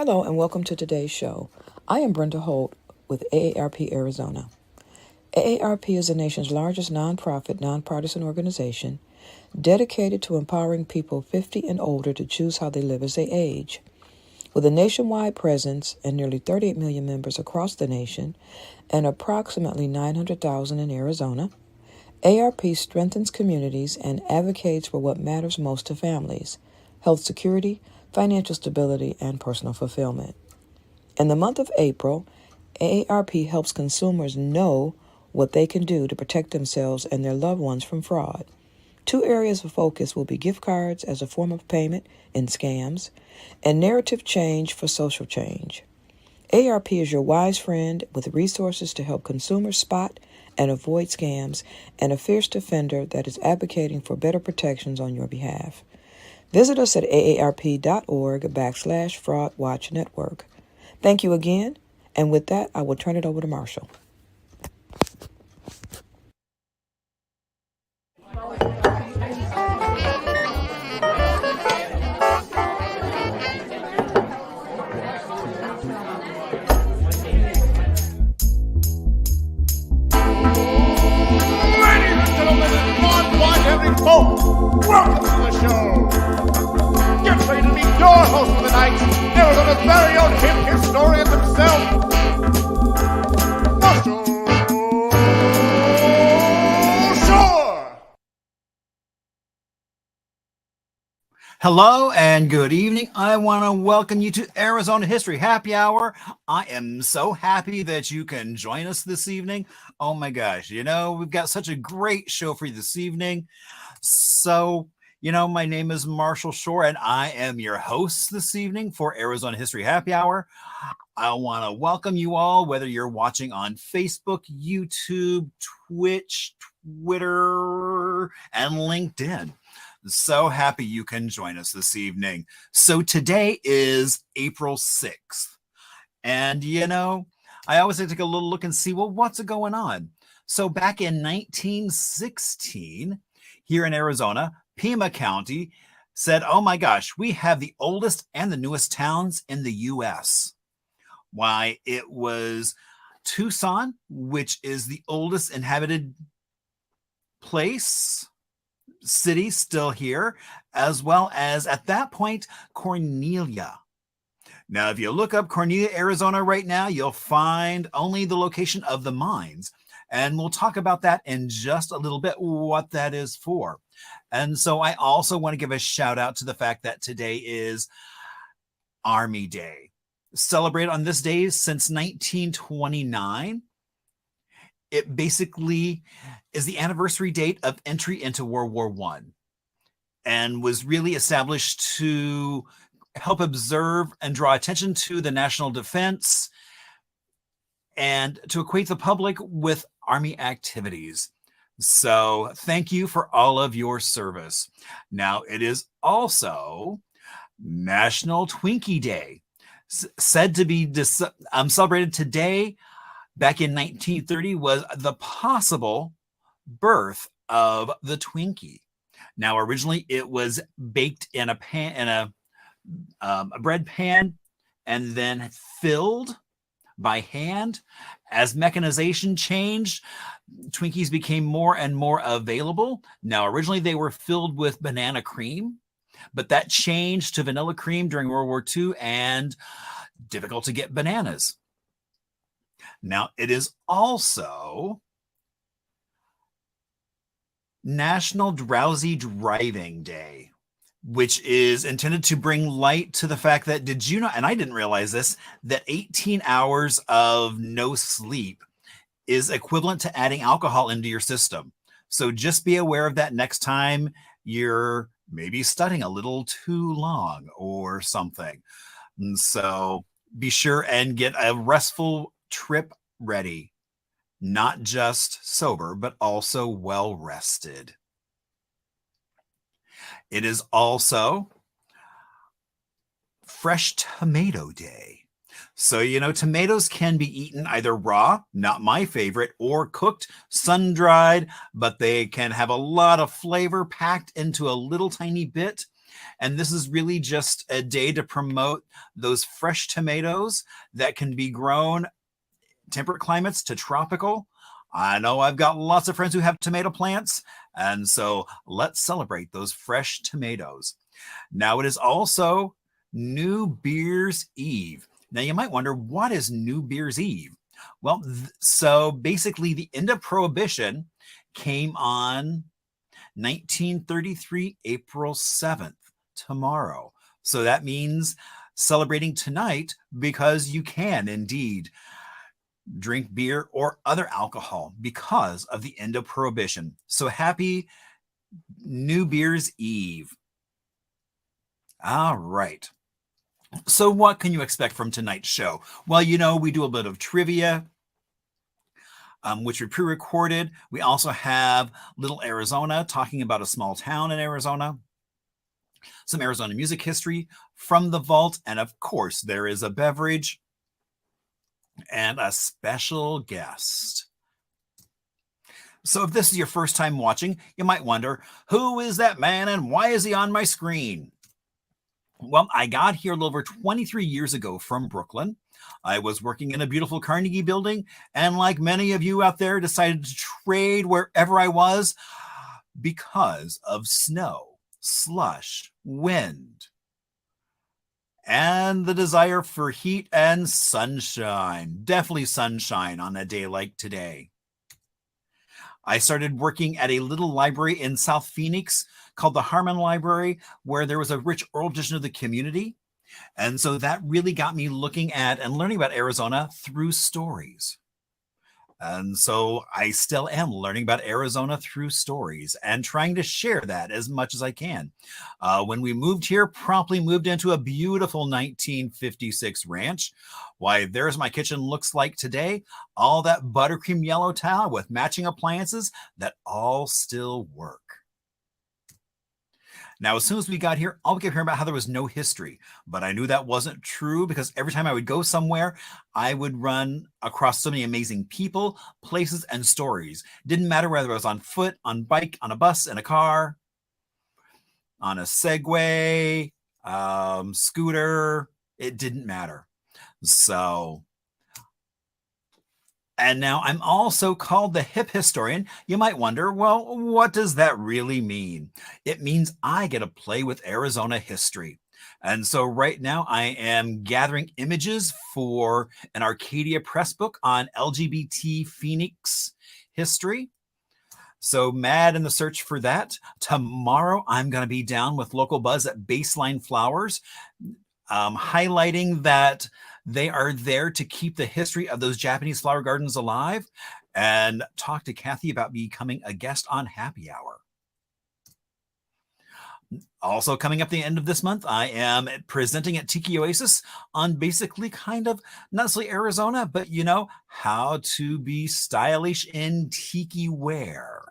Hello and welcome to today's show. I am Brenda Holt with AARP Arizona. AARP is the nation's largest nonprofit, nonpartisan organization dedicated to empowering people 50 and older to choose how they live as they age. With a nationwide presence and nearly 38 million members across the nation and approximately 900,000 in Arizona, ARP strengthens communities and advocates for what matters most to families: health security, financial stability, and personal fulfillment. In the month of April, AARP helps consumers know what they can do to protect themselves and their loved ones from fraud. Two areas of focus will be gift cards as a form of payment in scams and narrative change for social change. AARP is your wise friend with resources to help consumers spot and avoid scams and a fierce defender that is advocating for better protections on your behalf. Visit us at aarp.org/Fraud Watch Network. Thank you again, and with that, I will turn it over to Marshall. Ladies and gentlemen, Fraud Watch every folk, welcome to the show. Get ready to meet your host for the night, Arizona's very own hip historian himself, Marshall Shore. Hello and good evening. I want to welcome you to Arizona History Happy Hour. I am so happy that you can join us this evening. Oh my gosh, we've got such a great show for you this evening. So, my name is Marshall Shore and I am your host this evening for Arizona History Happy Hour. I want to welcome you all, whether you're watching on Facebook, YouTube, Twitch, Twitter, and LinkedIn. So happy you can join us this evening. So today is April 6th. And, I always like to take a little look and see, well, what's going on? So back in 1916, here in Arizona, Pima County said, oh my gosh, we have the oldest and the newest towns in the U.S. Why, it was Tucson, which is the oldest inhabited city still here, as well as at that point, Cornelia. Now, if you look up Cornelia, Arizona right now, you'll find only the location of the mines. And we'll talk about that in just a little bit, what that is for. And so I also want to give a shout out to the fact that today is Army Day. Celebrated on this day since 1929. It basically is the anniversary date of entry into World War I and was really established to help observe and draw attention to the national defense and to equate the public with Army activities. So thank you for all of your service. Now, it is also National Twinkie Day, said to be celebrated today. Back in 1930 was the possible birth of the Twinkie. Now, originally it was baked in a pan, a bread pan, and then filled by hand. As mechanization changed, Twinkies became more and more available. Now, originally they were filled with banana cream, but that changed to vanilla cream during World War II and difficult to get bananas. Now, it is also National Drowsy Driving Day, which is intended to bring light to the fact that, did you know, and I didn't realize this, that 18 hours of no sleep is equivalent to adding alcohol into your system. So just be aware of that next time you're maybe studying a little too long or something. And so be sure and get a restful trip ready, not just sober, but also well rested. It is also Fresh Tomato Day. So, tomatoes can be eaten either raw, not my favorite, or cooked, sun-dried, but they can have a lot of flavor packed into a little tiny bit. And this is really just a day to promote those fresh tomatoes that can be grown temperate climates to tropical. I know I've got lots of friends who have tomato plants, and so let's celebrate those fresh tomatoes. Now, it is also New Beer's Eve. Now, you might wonder, what is New Beer's Eve? Well, so basically, the end of Prohibition came on 1933, April 7th, tomorrow. So that means celebrating tonight, because you can indeed drink beer or other alcohol because of the end of Prohibition. So happy New Beer's Eve. All right. So what can you expect from tonight's show? Well, we do a bit of trivia, which we pre-recorded. We also have Little Arizona, talking about a small town in Arizona, some Arizona music history from the vault, and of course, there is a beverage and a special guest. So if this is your first time watching, you might wonder, who is that man and why is he on my screen? Well, I got here a little over 23 years ago from Brooklyn. I was working in a beautiful Carnegie building, and like many of you out there, decided to trade wherever I was because of snow, slush, wind, and the desire for heat and sunshine. Definitely sunshine on a day like today. I started working at a little library in South Phoenix called the Harmon Library, where there was a rich oral tradition of the community. And so that really got me looking at and learning about Arizona through stories. And so I still am learning about Arizona through stories and trying to share that as much as I can. When we moved here, promptly moved into a beautiful 1956 ranch. Why, there's my kitchen looks like today. All that buttercream yellow tile with matching appliances that all still work. Now, as soon as we got here, all we kept hearing about how there was no history, but I knew that wasn't true, because every time I would go somewhere, I would run across so many amazing people, places, and stories. Didn't matter whether I was on foot, on bike, on a bus, in a car, on a Segway, scooter. It didn't matter. So, and now I'm also called the hip historian. You might wonder, well, what does that really mean? It means I get to play with Arizona history. And so right now I am gathering images for an Arcadia Press book on LGBT Phoenix history. So mad in the search for that. Tomorrow I'm going to be down with Local Buzz at Baseline Flowers, highlighting that they are there to keep the history of those Japanese flower gardens alive, and talk to Kathy about becoming a guest on Happy Hour. Also coming up the end of this month, I am presenting at Tiki Oasis on basically kind of, not necessarily Arizona, but how to be stylish in tiki wear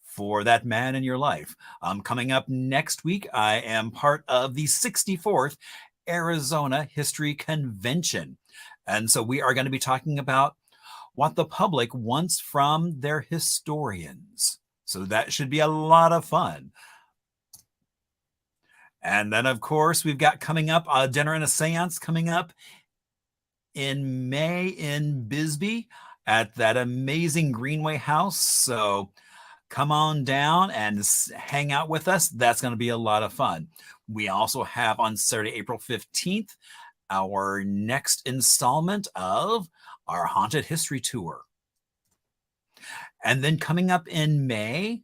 for that man in your life. Coming up next week, I am part of the 64th Arizona History Convention. And so we are going to be talking about what the public wants from their historians. So that should be a lot of fun. And then, of course, we've got coming up a dinner and a seance coming up in May in Bisbee at that amazing Greenway House. So come on down and hang out with us. That's going to be a lot of fun. We also have on Saturday, April 15th, our next installment of our Haunted History Tour. And then coming up in May,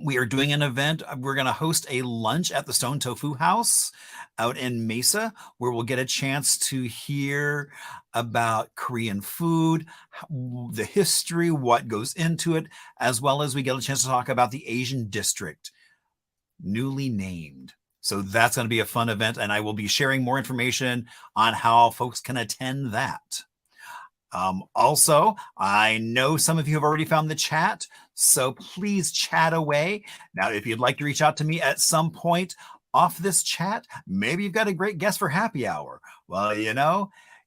we are doing an event. We're going to host a lunch at the Stone Tofu House out in Mesa, where we'll get a chance to hear about Korean food, the history, what goes into it, as well as we get a chance to talk about the Asian District, newly named. So that's going to be a fun event, and I will be sharing more information on how folks can attend that. Also, I know some of you have already found the chat, so please chat away. Now, if you'd like to reach out to me at some point off this chat, maybe you've got a great guest for happy hour. Well,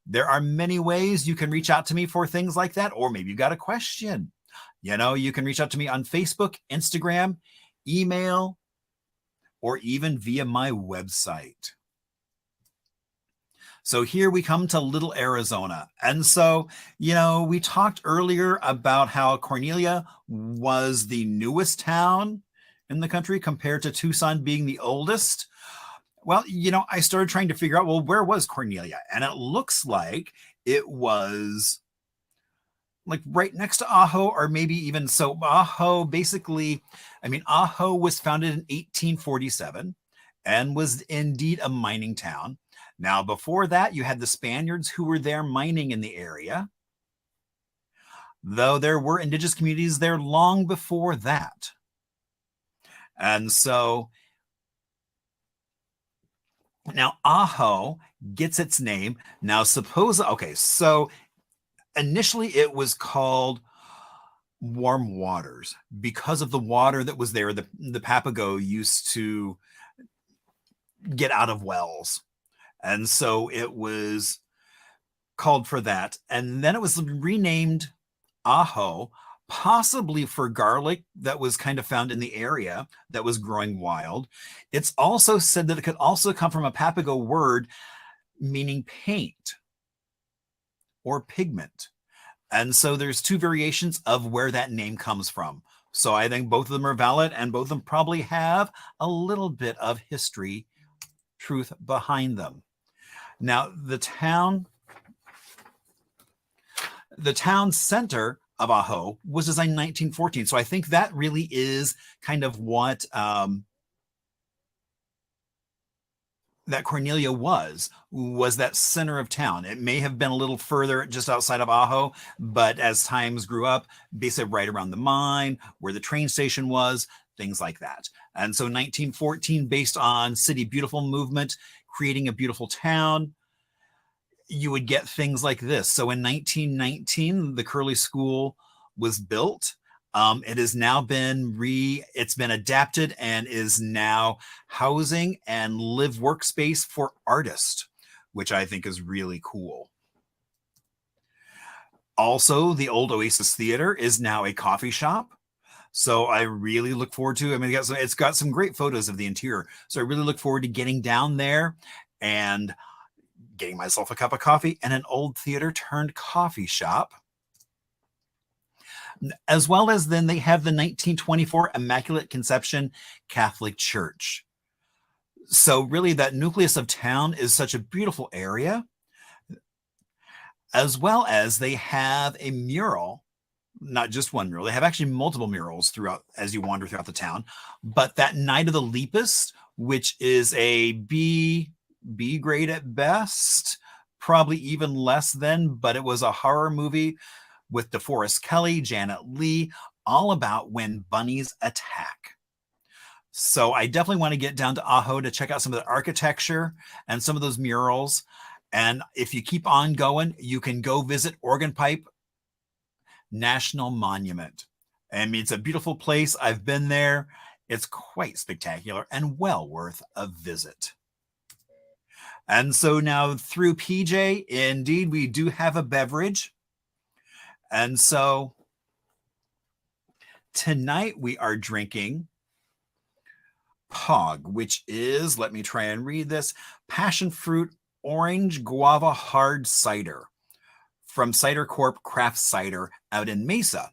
there are many ways you can reach out to me for things like that, or maybe you've got a question. You can reach out to me on Facebook, Instagram, email, or even via my website. So here we come to Little Arizona. And so, we talked earlier about how Cornelia was the newest town in the country compared to Tucson being the oldest. Well, I started trying to figure out, well, where was Cornelia? And it looks like it was like right next to Ajo, or maybe even so. Ajo Ajo was founded in 1847 and was indeed a mining town. Now, before that, you had the Spaniards who were there mining in the area, though there were indigenous communities there long before that. And so now Ajo gets its name. Now, so initially it was called Warm Waters because of the water that was there. The Papago used to get out of wells. And so it was called for that. And then it was renamed Ajo, possibly for garlic that was kind of found in the area that was growing wild. It's also said that it could also come from a Papago word meaning paint or pigment. And so there's two variations of where that name comes from. So I think both of them are valid, and both of them probably have a little bit of history truth behind them. Now, the town center of Ajo was designed in 1914. So I think that really is kind of what that Cornelia was that center of town. It may have been a little further just outside of Ajo, but as times grew up, basically right around the mine, where the train station was, things like that. And so 1914, based on City Beautiful movement, creating a beautiful town, you would get things like this. So in 1919, the Curley School was built. It has now been it's been adapted and is now housing and live workspace for artists, which I think is really cool. Also, the old Oasis Theater is now a coffee shop. So I really look forward to, it's got some great photos of the interior. So I really look forward to getting down there and getting myself a cup of coffee and an old theater turned coffee shop. As well as then they have the 1924 Immaculate Conception Catholic Church. So really that nucleus of town is such a beautiful area. As well as they have a mural, not just one mural. They have actually multiple murals throughout as you wander throughout the town. But that Night of the Lepus, which is a B grade at best, probably even less than, but it was a horror movie with DeForest Kelley, Janet Leigh, all about when bunnies attack. So I definitely want to get down to Ajo to check out some of the architecture and some of those murals. And if you keep on going, you can go visit Organ Pipe National Monument. It's a beautiful place. I've been there. It's quite spectacular and well worth a visit. And so now through PJ, indeed, we do have a beverage. And so tonight we are drinking POG, which is, let me try and read this, passion fruit orange guava hard cider from Cider Corp Craft Cider out in Mesa.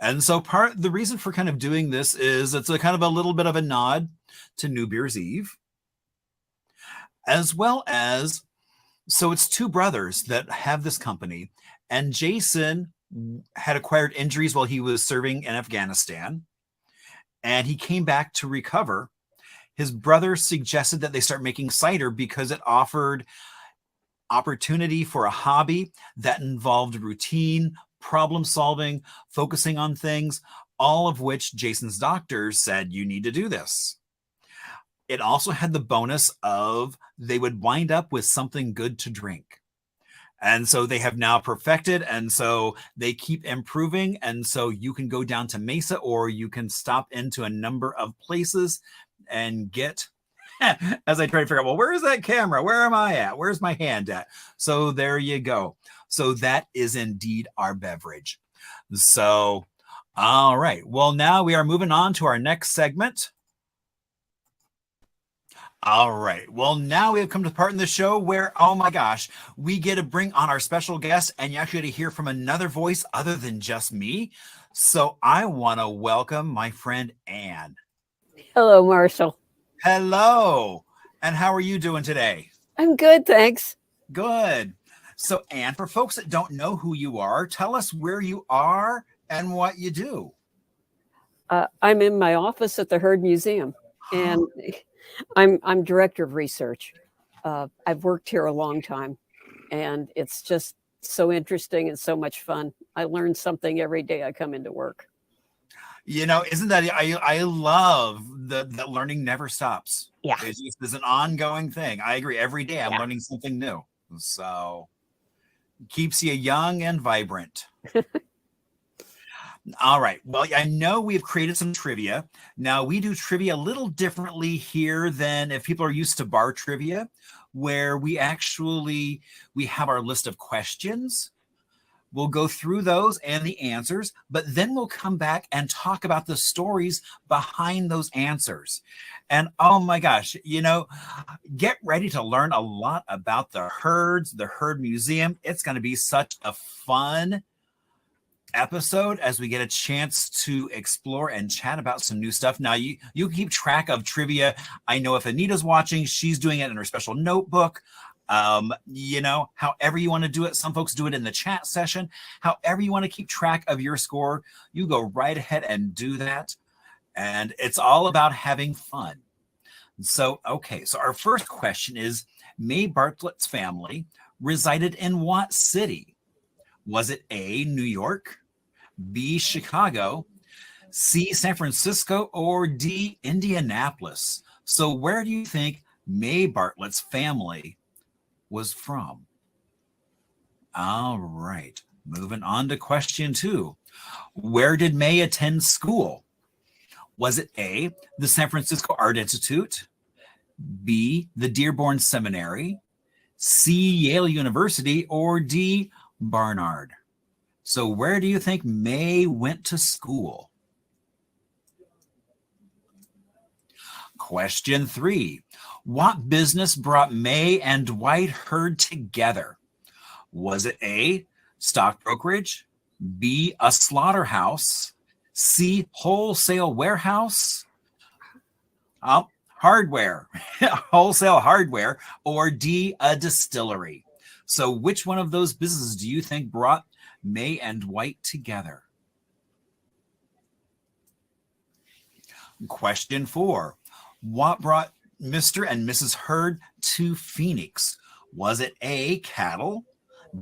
And so the reason for kind of doing this is it's a kind of a little bit of a nod to New Beer's Eve, as well as, so it's two brothers that have this company, and Jason had acquired injuries while he was serving in Afghanistan, and he came back to recover. His brother suggested that they start making cider because it offered opportunity for a hobby that involved routine, problem solving, focusing on things, all of which Jason's doctors said, you need to do this. It also had the bonus of they would wind up with something good to drink. And so they have now perfected, and so they keep improving. And so you can go down to Mesa, or you can stop into a number of places and get, as I try to figure out, well, where is that camera? Where am I at? Where's my hand at? So there you go. So that is indeed our beverage. So, all right. Well, now we are moving on to our next segment. All right. Well, now we have come to the part in the show where, oh my gosh, we get to bring on our special guest and you actually get to hear from another voice other than just me. So I want to welcome my friend Anne. Hello, Marshall. Hello. And how are you doing today? I'm good, thanks. Good. So, Anne, for folks that don't know who you are, tell us where you are and what you do. I'm in my office at the Heard Museum, and I'm director of research. I've worked here a long time, and it's just so interesting and so much fun. I learn something every day I come into work. You know, isn't that I love that learning never stops. Yeah. It's an ongoing thing. I agree. Every day I'm learning something new. So keeps you young and vibrant. All right. Well, I know we've created some trivia. Now, we do trivia a little differently here than if people are used to bar trivia, where we have our list of questions. We'll go through those and the answers, but then we'll come back and talk about the stories behind those answers. And oh my gosh, you know, get ready to learn a lot about the Herds, the Herd Museum. It's going to be such a fun episode as we get a chance to explore and chat about some new stuff. Now, you keep track of trivia. I know if Anita's watching, she's doing it in her special notebook. You know, however you want to do it. Some folks do it in the chat session. However you want to keep track of your score, you go right ahead and do that. And it's all about having fun. So, okay. So our first question is, May Bartlett's family resided in what city? Was it A, New York, B, Chicago, C, San Francisco, or D, Indianapolis? So where do you think May Bartlett's family was from? All right. Moving on to question 2. Where did May attend school? Was it A, the San Francisco Art Institute, B, the Dearborn Seminary, C, Yale University, or D, Barnard? So where do you think May went to school? Question 3. What business brought May and Dwight Heard together? Was it A, stock brokerage, B, a slaughterhouse, C, wholesale warehouse, hardware, wholesale hardware, or D, a distillery? So which one of those businesses do you think brought May and Dwight together? Question 4. What brought Mr. and Mrs. Heard to Phoenix? Was it A, cattle,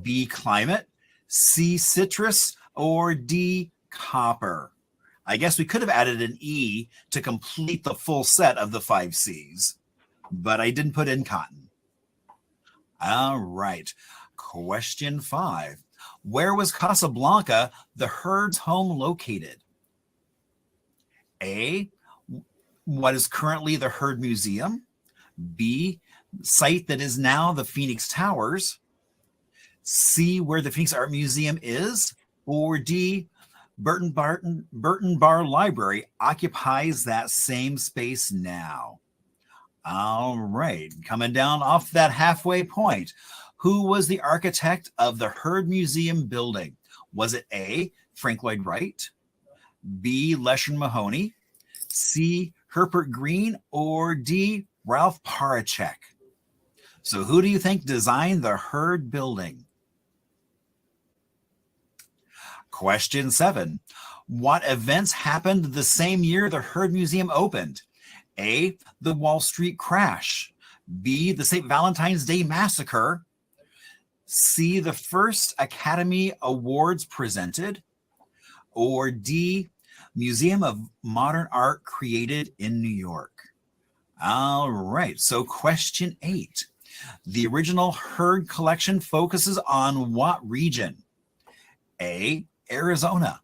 B, climate, C, citrus, or D, copper? I guess we could have added an E to complete the full set of the 5 C's, but I didn't put in cotton. All right. Question 5. Where was Casablanca, the Herd's home, located? A, what is currently the Herd Museum, B, site that is now the Phoenix Towers, C, where the Phoenix Art Museum is, or D, Burton Bar Library occupies that same space now. All right, coming down off that halfway point. Who was the architect of the Herd Museum building? Was it A, Frank Lloyd Wright, B, Lesher Mahoney, C, Herbert Green, or D, Ralph Paracek? So who do you think designed the Herd building? Question 7. What events happened the same year the Herd Museum opened? A, the Wall Street crash, B, the St. Valentine's Day massacre, C, the first Academy Awards presented, or D, Museum of Modern Art created in New York? All right, so question 8. The original Herd collection focuses on what region? A, Arizona,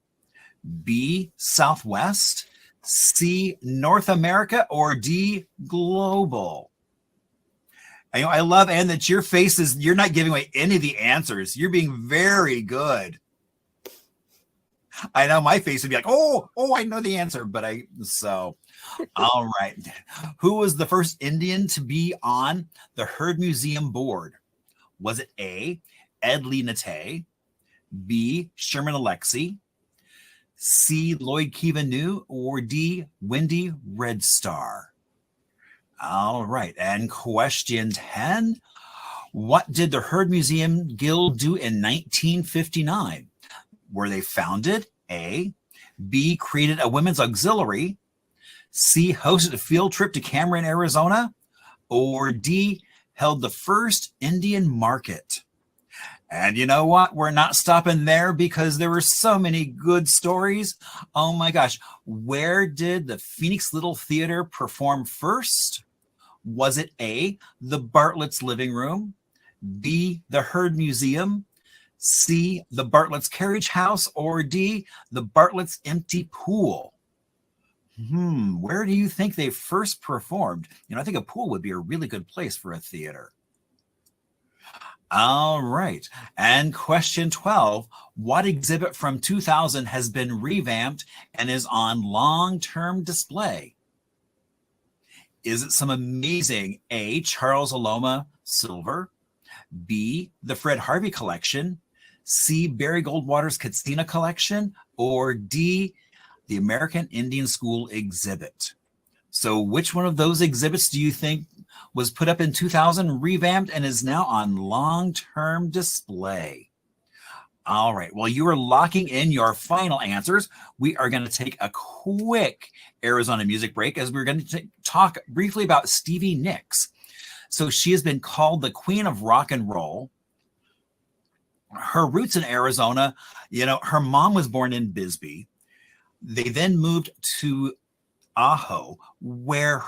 B, Southwest, C, North America, or D, global? I love, Anne, that your face is, you're not giving away any of the answers. You're being very good. I know my face would be like, oh, I know the answer, but all right. Who was the first Indian to be on the Heard Museum board? Was it A, Ed Lee Nate, B, Sherman Alexie, C, Lloyd Keevan-New, or D, Wendy Red Star? All right. And question 10. What did the Heard Museum Guild do in 1959? Were they founded? A. B. Created a women's auxiliary. C. Hosted a field trip to Cameron, Arizona. Or D. Held the first Indian market. And you know what? We're not stopping there because there were so many good stories. Oh my gosh. Where did the Phoenix Little Theater perform first? Was it A, the Bartlett's living room, B, the Heard Museum, C, the Bartlett's carriage house, or D, the Bartlett's empty pool? Where do you think they first performed? I think a pool would be a really good place for a theater. All right. And question 12, what exhibit from 2000 has been revamped and is on long-term display? Is it some amazing A, Charles Aloma silver, B, the Fred Harvey collection, C, Barry Goldwater's Katsina collection, or D, the American Indian School exhibit? So which one of those exhibits do you think was put up in 2000, revamped, and is now on long-term display? All right. Well, you are locking in your final answers. We are going to take a quick Arizona music break as we're going to talk briefly about Stevie Nicks. So she has been called the Queen of Rock and Roll. Her roots in Arizona, her mom was born in Bisbee. They then moved to Ajo, where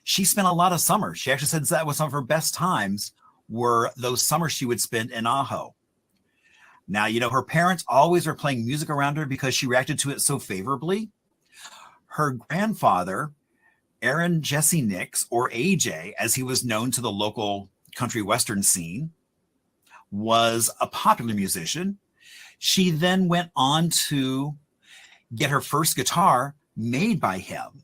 she spent a lot of summers. She actually said that was some of her best times were those summers she would spend in Ajo. Now, her parents always were playing music around her because she reacted to it so favorably. Her grandfather, Aaron Jesse Nicks, or AJ, as he was known to the local country western scene, was a popular musician. She then went on to get her first guitar made by him.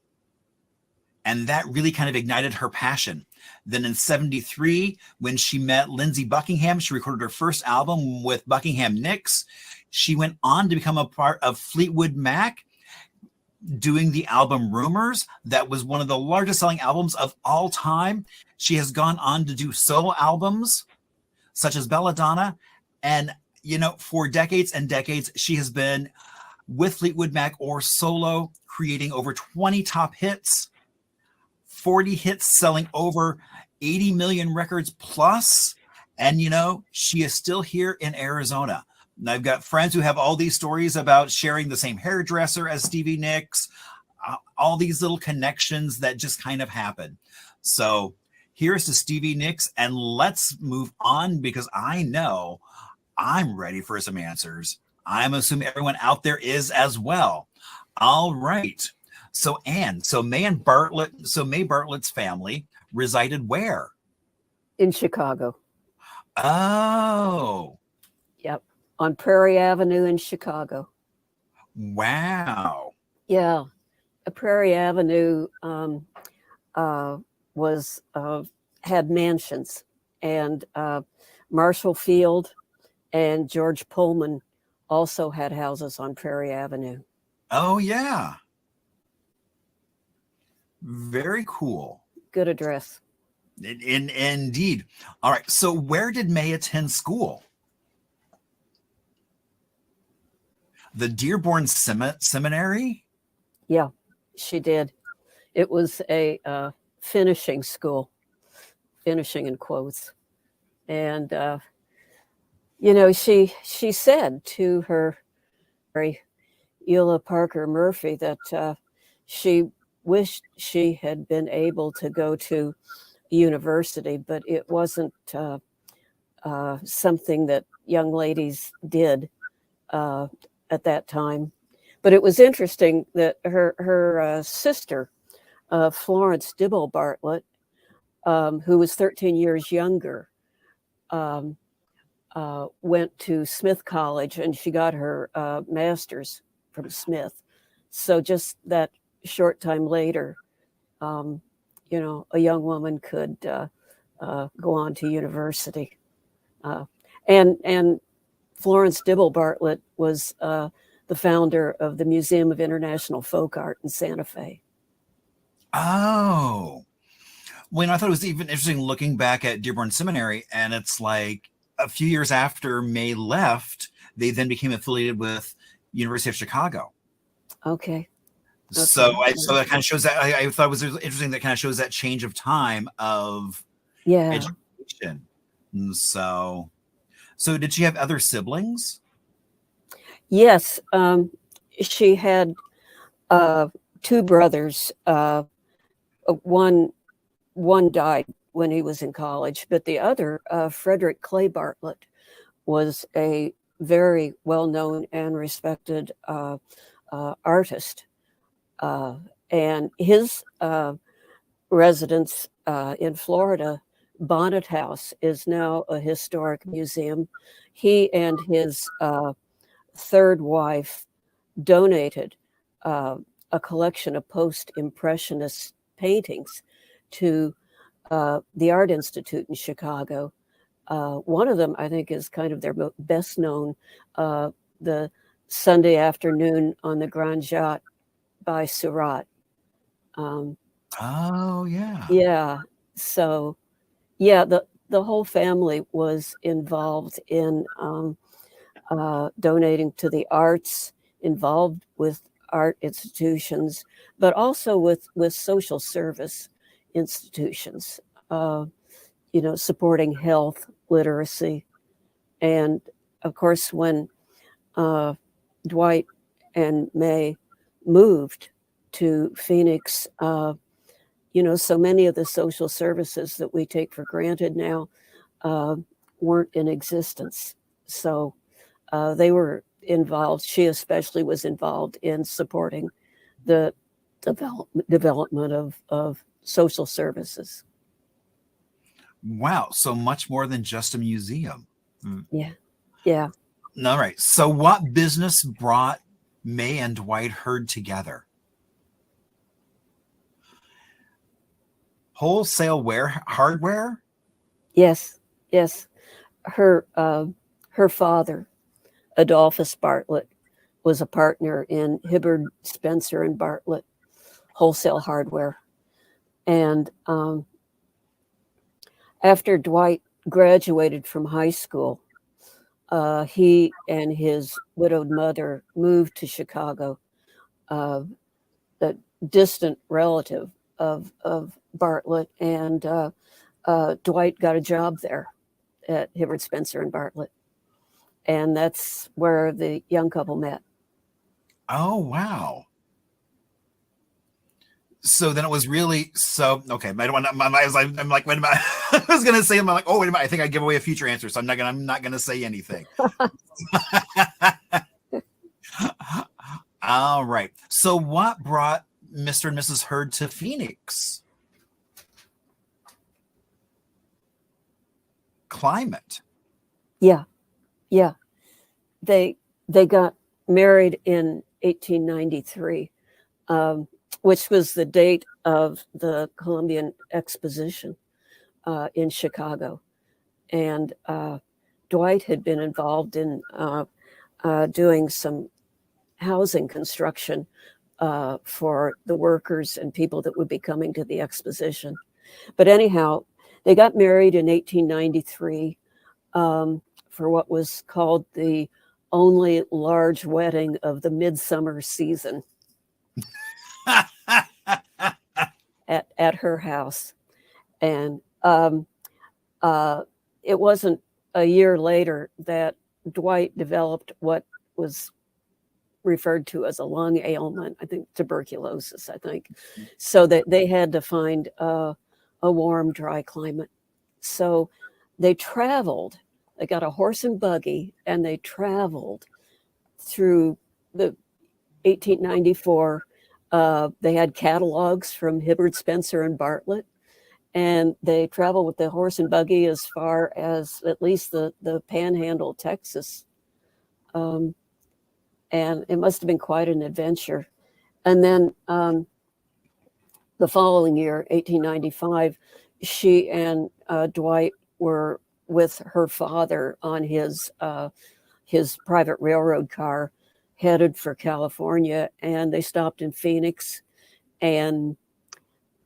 And that really kind of ignited her passion. Then in 1973, when she met Lindsey Buckingham, she recorded her first album with Buckingham Nicks. She went on to become a part of Fleetwood Mac, doing the album Rumors. That was one of the largest selling albums of all time. She has gone on to do solo albums such as Belladonna. And, for decades and decades, she has been with Fleetwood Mac or solo, creating over 20 top hits, 40 hits, selling over 80 million records plus. And, she is still here in Arizona. And I've got friends who have all these stories about sharing the same hairdresser as Stevie Nicks, all these little connections that just kind of happen. So here's to Stevie Nicks, and let's move on because I know I'm ready for some answers. I'm assuming everyone out there is as well. All right. So Anne, May Bartlett's family resided where? In Chicago. Oh. Yep. On Prairie Avenue in Chicago. Wow. Yeah. Prairie Avenue had mansions, and Marshall Field and George Pullman also had houses on Prairie Avenue. Oh, yeah. Very cool. Good address. Indeed. All right. So where did May attend school? The Dearborn Seminary? Yeah, she did. It was a finishing school, finishing in quotes. And, she said to her Eula Parker Murphy that she wished she had been able to go to university, but it wasn't something that young ladies did at that time. But it was interesting that her sister, Florence Dibble Bartlett, who was 13 years younger, went to Smith College, and she got her master's from Smith. So just that short time later, a young woman could go on to university. And Florence Dibble Bartlett was the founder of the Museum of International Folk Art in Santa Fe. Oh, when I thought it was even interesting looking back at Dearborn Seminary, and it's like a few years after May left, they then became affiliated with University of Chicago. Okay. So that kind of shows that I thought it was interesting. That kind of shows that change of time of education. And so did she have other siblings? Yes, she had two brothers. One died when he was in college, but the other, Frederick Clay Bartlett, was a very well-known and respected artist. And his residence in Florida, Bonnet House, is now a historic museum. He and his third wife donated a collection of post-impressionist paintings to the Art Institute in Chicago. One of them, I think, is kind of their best known, the Sunday Afternoon on the Grand Jatte by Surratt. Oh, yeah. Yeah. So, yeah, the whole family was involved in donating to the arts, involved with art institutions, but also with social service institutions, supporting health, literacy. And of course, when Dwight and May moved to Phoenix, so many of the social services that we take for granted now weren't in existence. So they were involved. She especially was involved in supporting the development of social services. Wow. So much more than just a museum. Yeah. Yeah. All right. So what business brought May and Dwight Hurd together? Wholesale hardware? Yes. Her father, Adolphus Bartlett, was a partner in Hibbard, Spencer, and Bartlett Wholesale Hardware. And after Dwight graduated from high school, he and his widowed mother moved to Chicago, a distant relative of Bartlett, and Dwight got a job there at Hibbard, Spencer, and Bartlett. And that's where the young couple met. Oh, wow. So then it was really okay. I don't want. I'm like, wait a minute. I was gonna say, I'm like, oh, wait a minute. I think I give away a future answer, so I'm not gonna say anything. All right. So what brought Mr. and Mrs. Hurd to Phoenix? Climate. Yeah. They got married in 1893. Which was the date of the Columbian Exposition in Chicago. And Dwight had been involved in doing some housing construction for the workers and people that would be coming to the exposition. But anyhow, they got married in 1893 for what was called the only large wedding of the midsummer season. at her house. And it wasn't a year later that Dwight developed what was referred to as a lung ailment, I think tuberculosis, so that they had to find a warm, dry climate. So they traveled, they got a horse and buggy, and they traveled through the 1894. They had catalogs from Hibbard, Spencer, and Bartlett, and they traveled with the horse and buggy as far as at least the Panhandle, Texas. And it must have been quite an adventure. And then the following year, 1895, she and Dwight were with her father on his private railroad car, headed for California, and they stopped in Phoenix. And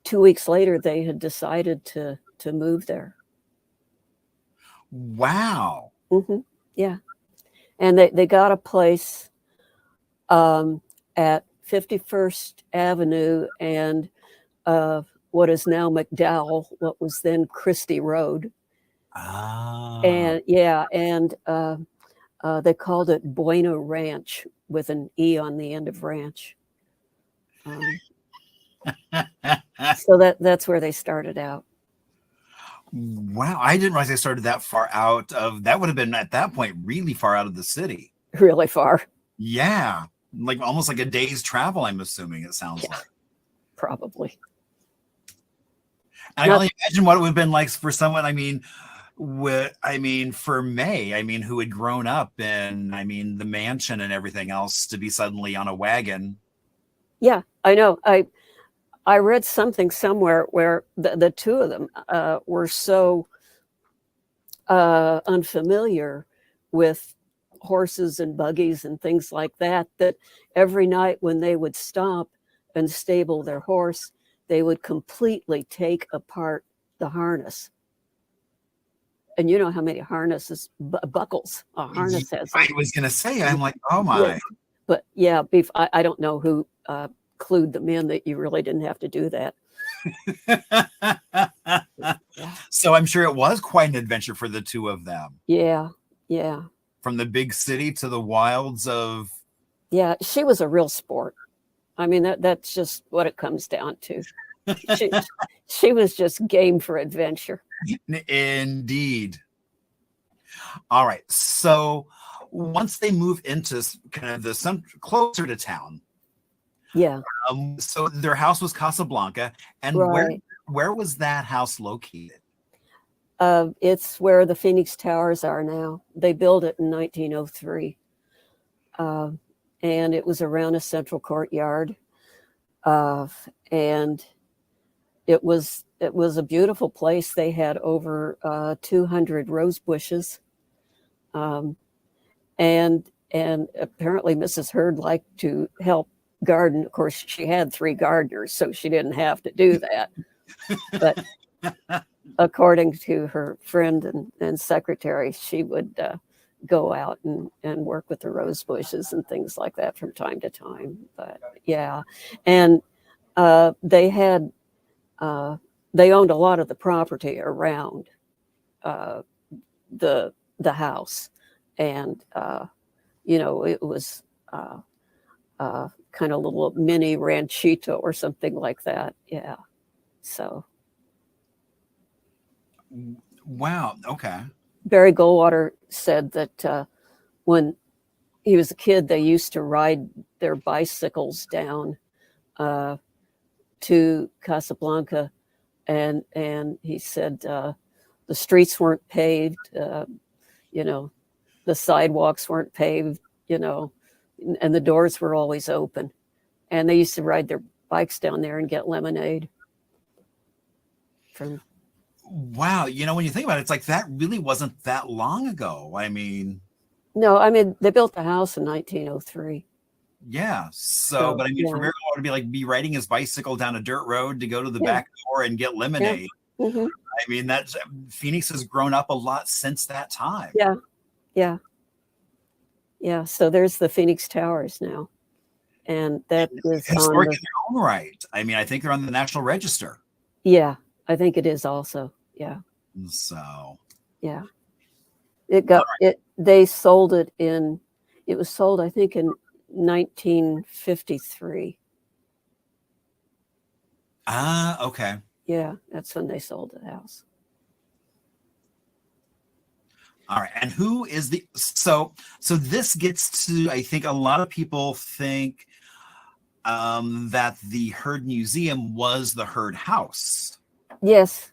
2 weeks later, they had decided to move there. Wow. Mm-hmm. Yeah, and they got a place at 51st Avenue and what is now McDowell, what was then Christie Road. And yeah, and they called it Bueno Ranch with an E on the end of ranch. So that's where they started out. Wow, I didn't realize they started that far out of. That would have been at that point really far out of the city. Really far. Yeah, like almost like a day's travel. I'm assuming it sounds like. Probably. And I can only imagine what it would have been like for someone. For May, who had grown up in, the mansion and everything else, to be suddenly on a wagon. Yeah, I know. I read something somewhere where the two of them were so unfamiliar with horses and buggies and things like that every night when they would stop and stable their horse, they would completely take apart the harness. And you know how many harnesses, buckles a harness has. I was going to say, I'm like, oh my. Yeah. But yeah, I don't know who clued them in that you really didn't have to do that. So I'm sure it was quite an adventure for the two of them. Yeah, yeah. From the big city to the wilds of. Yeah, she was a real sport. That's just what it comes down to. She was just game for adventure. Indeed. All right. So once they move into kind of closer to town. Yeah. So their house was Casablanca. And right. where was that house located? It's where the Phoenix Towers are now. They built it in 1903. And it was around a central courtyard. And it was a beautiful place. They had over 200 rose bushes. And apparently Mrs. Hurd liked to help garden. Of course, she had 3 gardeners, so she didn't have to do that. But according to her friend and secretary, she would go out and work with the rose bushes and things like that from time to time. But yeah, and they owned a lot of the property around the house, and it was kind of a little mini ranchito or something like that. Yeah. So. Wow. Okay. Barry Goldwater said that when he was a kid, they used to ride their bicycles down to Casablanca, and he said the streets weren't paved, the sidewalks weren't paved, and the doors were always open, and they used to ride their bikes down there and get lemonade. Wow, when you think about it, it's like that really wasn't that long ago. No, they built the house in 1903. Yeah. So but for Barry Goldwater to be riding his bicycle down a dirt road to go to the back door and get lemonade. Yeah. Mm-hmm. That's Phoenix has grown up a lot since that time. Yeah. Yeah. Yeah. So there's the Phoenix Towers now. And that is historic in their own right. I think they're on the National Register. Yeah, I think it is also. Yeah. So. Yeah. They sold it it was sold, I think, in 1953. Okay. Yeah, that's when they sold the house. All right. And who is so this gets to, I think a lot of people think that the Hurd Museum was the Hurd House. Yes.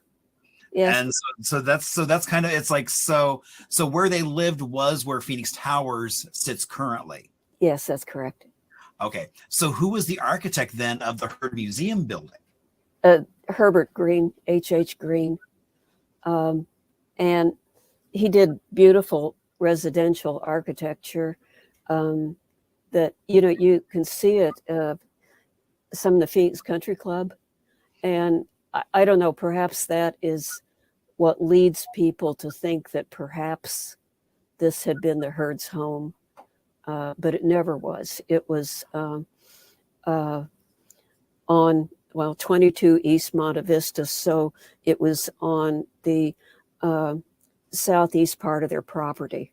Yes. And so that's kind of, it's like, so where they lived was where Phoenix Towers sits currently. Yes, that's correct. Okay. So who was the architect then of the Heard Museum building? Herbert Green, H.H. Green. And he did beautiful residential architecture that, you can see it, some of the Phoenix Country Club. And I don't know, perhaps that is what leads people to think that perhaps this had been the Heard's home, but it never was. It was on, 22 East Monte Vista, so it was on the southeast part of their property.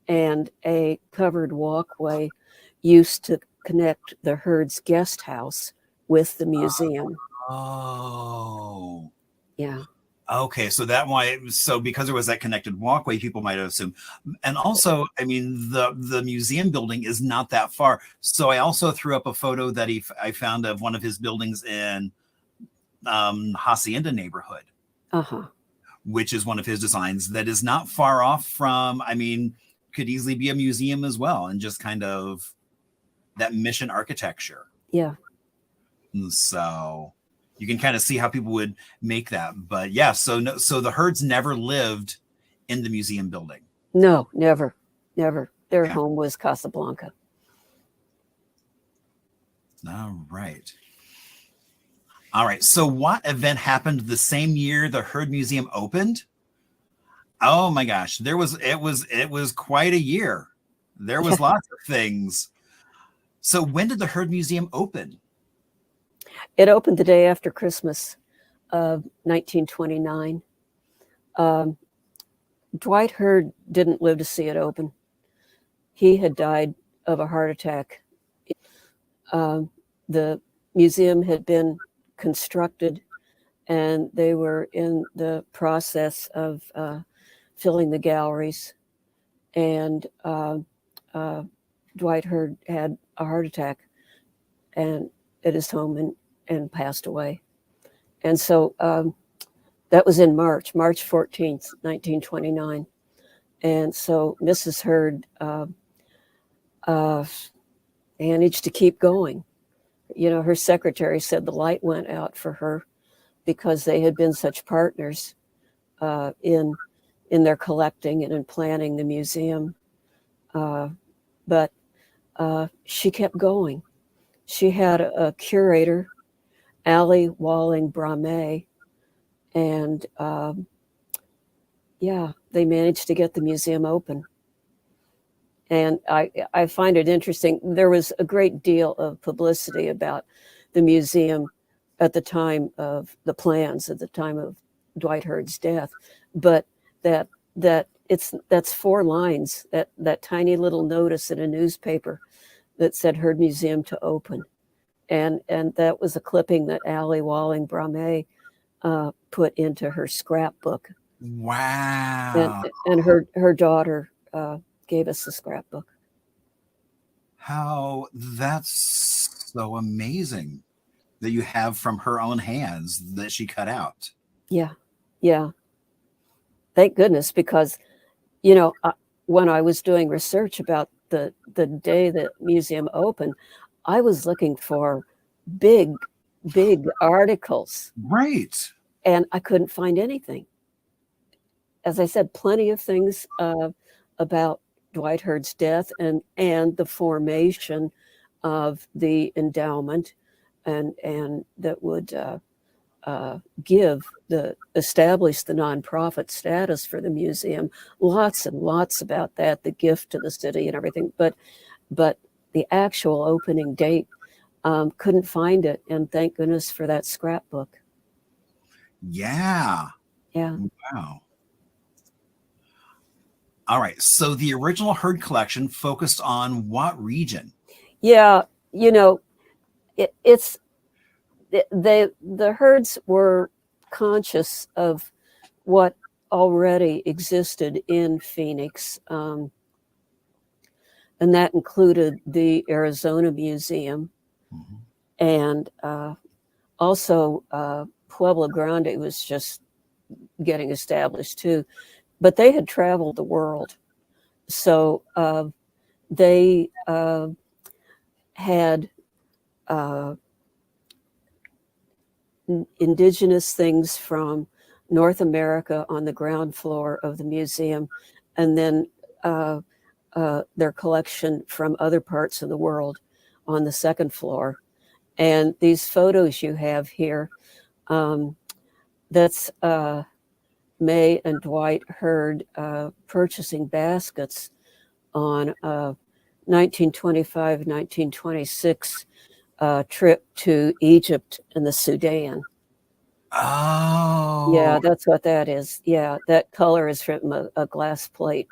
And a covered walkway used to connect the Heard's guest house with the museum. Oh. Yeah. Okay, so because there was that connected walkway, people might have assumed. And also, I mean, the museum building is not that far. So I also threw up a photo that I found of one of his buildings in Hacienda neighborhood, which is one of his designs that is not far off from, I mean, could easily be a museum as well, and just kind of that mission architecture. Yeah. And so you can kind of see how people would make that. But yeah, so the Heards never lived in the museum building. No, never. Their home was Casablanca. All right. So what event happened the same year the Heard Museum opened? Oh my gosh, it was quite a year. There was lots of things. So when did the Heard Museum open? It opened the day after Christmas of 1929. Dwight Heard didn't live to see it open. He had died of a heart attack. The museum had been constructed, and they were in the process of filling the galleries. And Dwight Heard had a heart attack and at his home and passed away. And so that was in March 14th, 1929. And so Mrs. Heard managed to keep going. Her secretary said the light went out for her because they had been such partners in their collecting and in planning the museum. But she kept going. She had a curator, Allie Walling Brame, and they managed to get the museum open. And I find it interesting. There was a great deal of publicity about the museum at the time of the plans, at the time of Dwight Heard's death, but that's 4 lines, that tiny little notice in a newspaper that said Heard Museum to open. And that was a clipping that Allie Walling Brame put into her scrapbook. Wow. And her daughter gave us the scrapbook. How that's so amazing that you have from her own hands that she cut out. Yeah. Thank goodness, because, when I was doing research about the day that museum opened, I was looking for big articles. Right. And I couldn't find anything. As I said, plenty of things about Dwight Heard's death and the formation of the endowment, and that would establish the nonprofit status for the museum. Lots and lots about that, the gift to the city and everything. But the actual opening date, couldn't find it, and thank goodness for that scrapbook. Yeah. Wow. All right. So the original Heard collection focused on what region? Yeah, it's the Heards were conscious of what already existed in Phoenix, and that included the Arizona Museum, and also Pueblo Grande was just getting established too. But they had traveled the world. So they had indigenous things from North America on the ground floor of the museum, and then their collection from other parts of the world on the second floor. And these photos you have here, that's May and Dwight Hurd purchasing baskets on 1925, 1926 trip to Egypt and the Sudan. Oh. Yeah, that's what that is. Yeah, that color is from a glass plate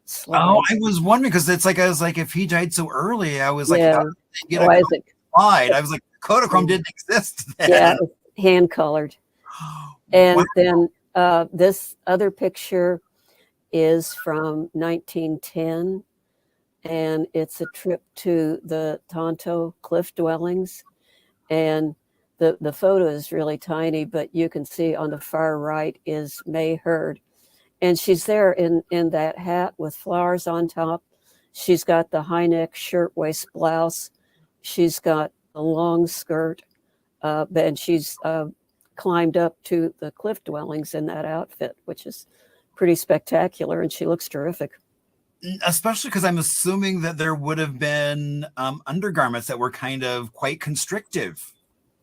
slide. Oh, I was wondering because it's like I was like, if he died so early, I was like, Yeah. how did they get Why a is it? slide? I was like, Kodachrome didn't exist then. Yeah, hand colored. And Wow. then this other picture is from 1910, and it's a trip to the Tonto cliff dwellings. And the photo is really tiny, but you can see on the far right is May Hurd. And she's there in that hat with flowers on top. She's got the high neck shirtwaist blouse. She's got a long skirt, and she's climbed up to the cliff dwellings in that outfit, which is pretty spectacular. And she looks terrific. Especially because I'm assuming that there would have been undergarments that were kind of quite constrictive.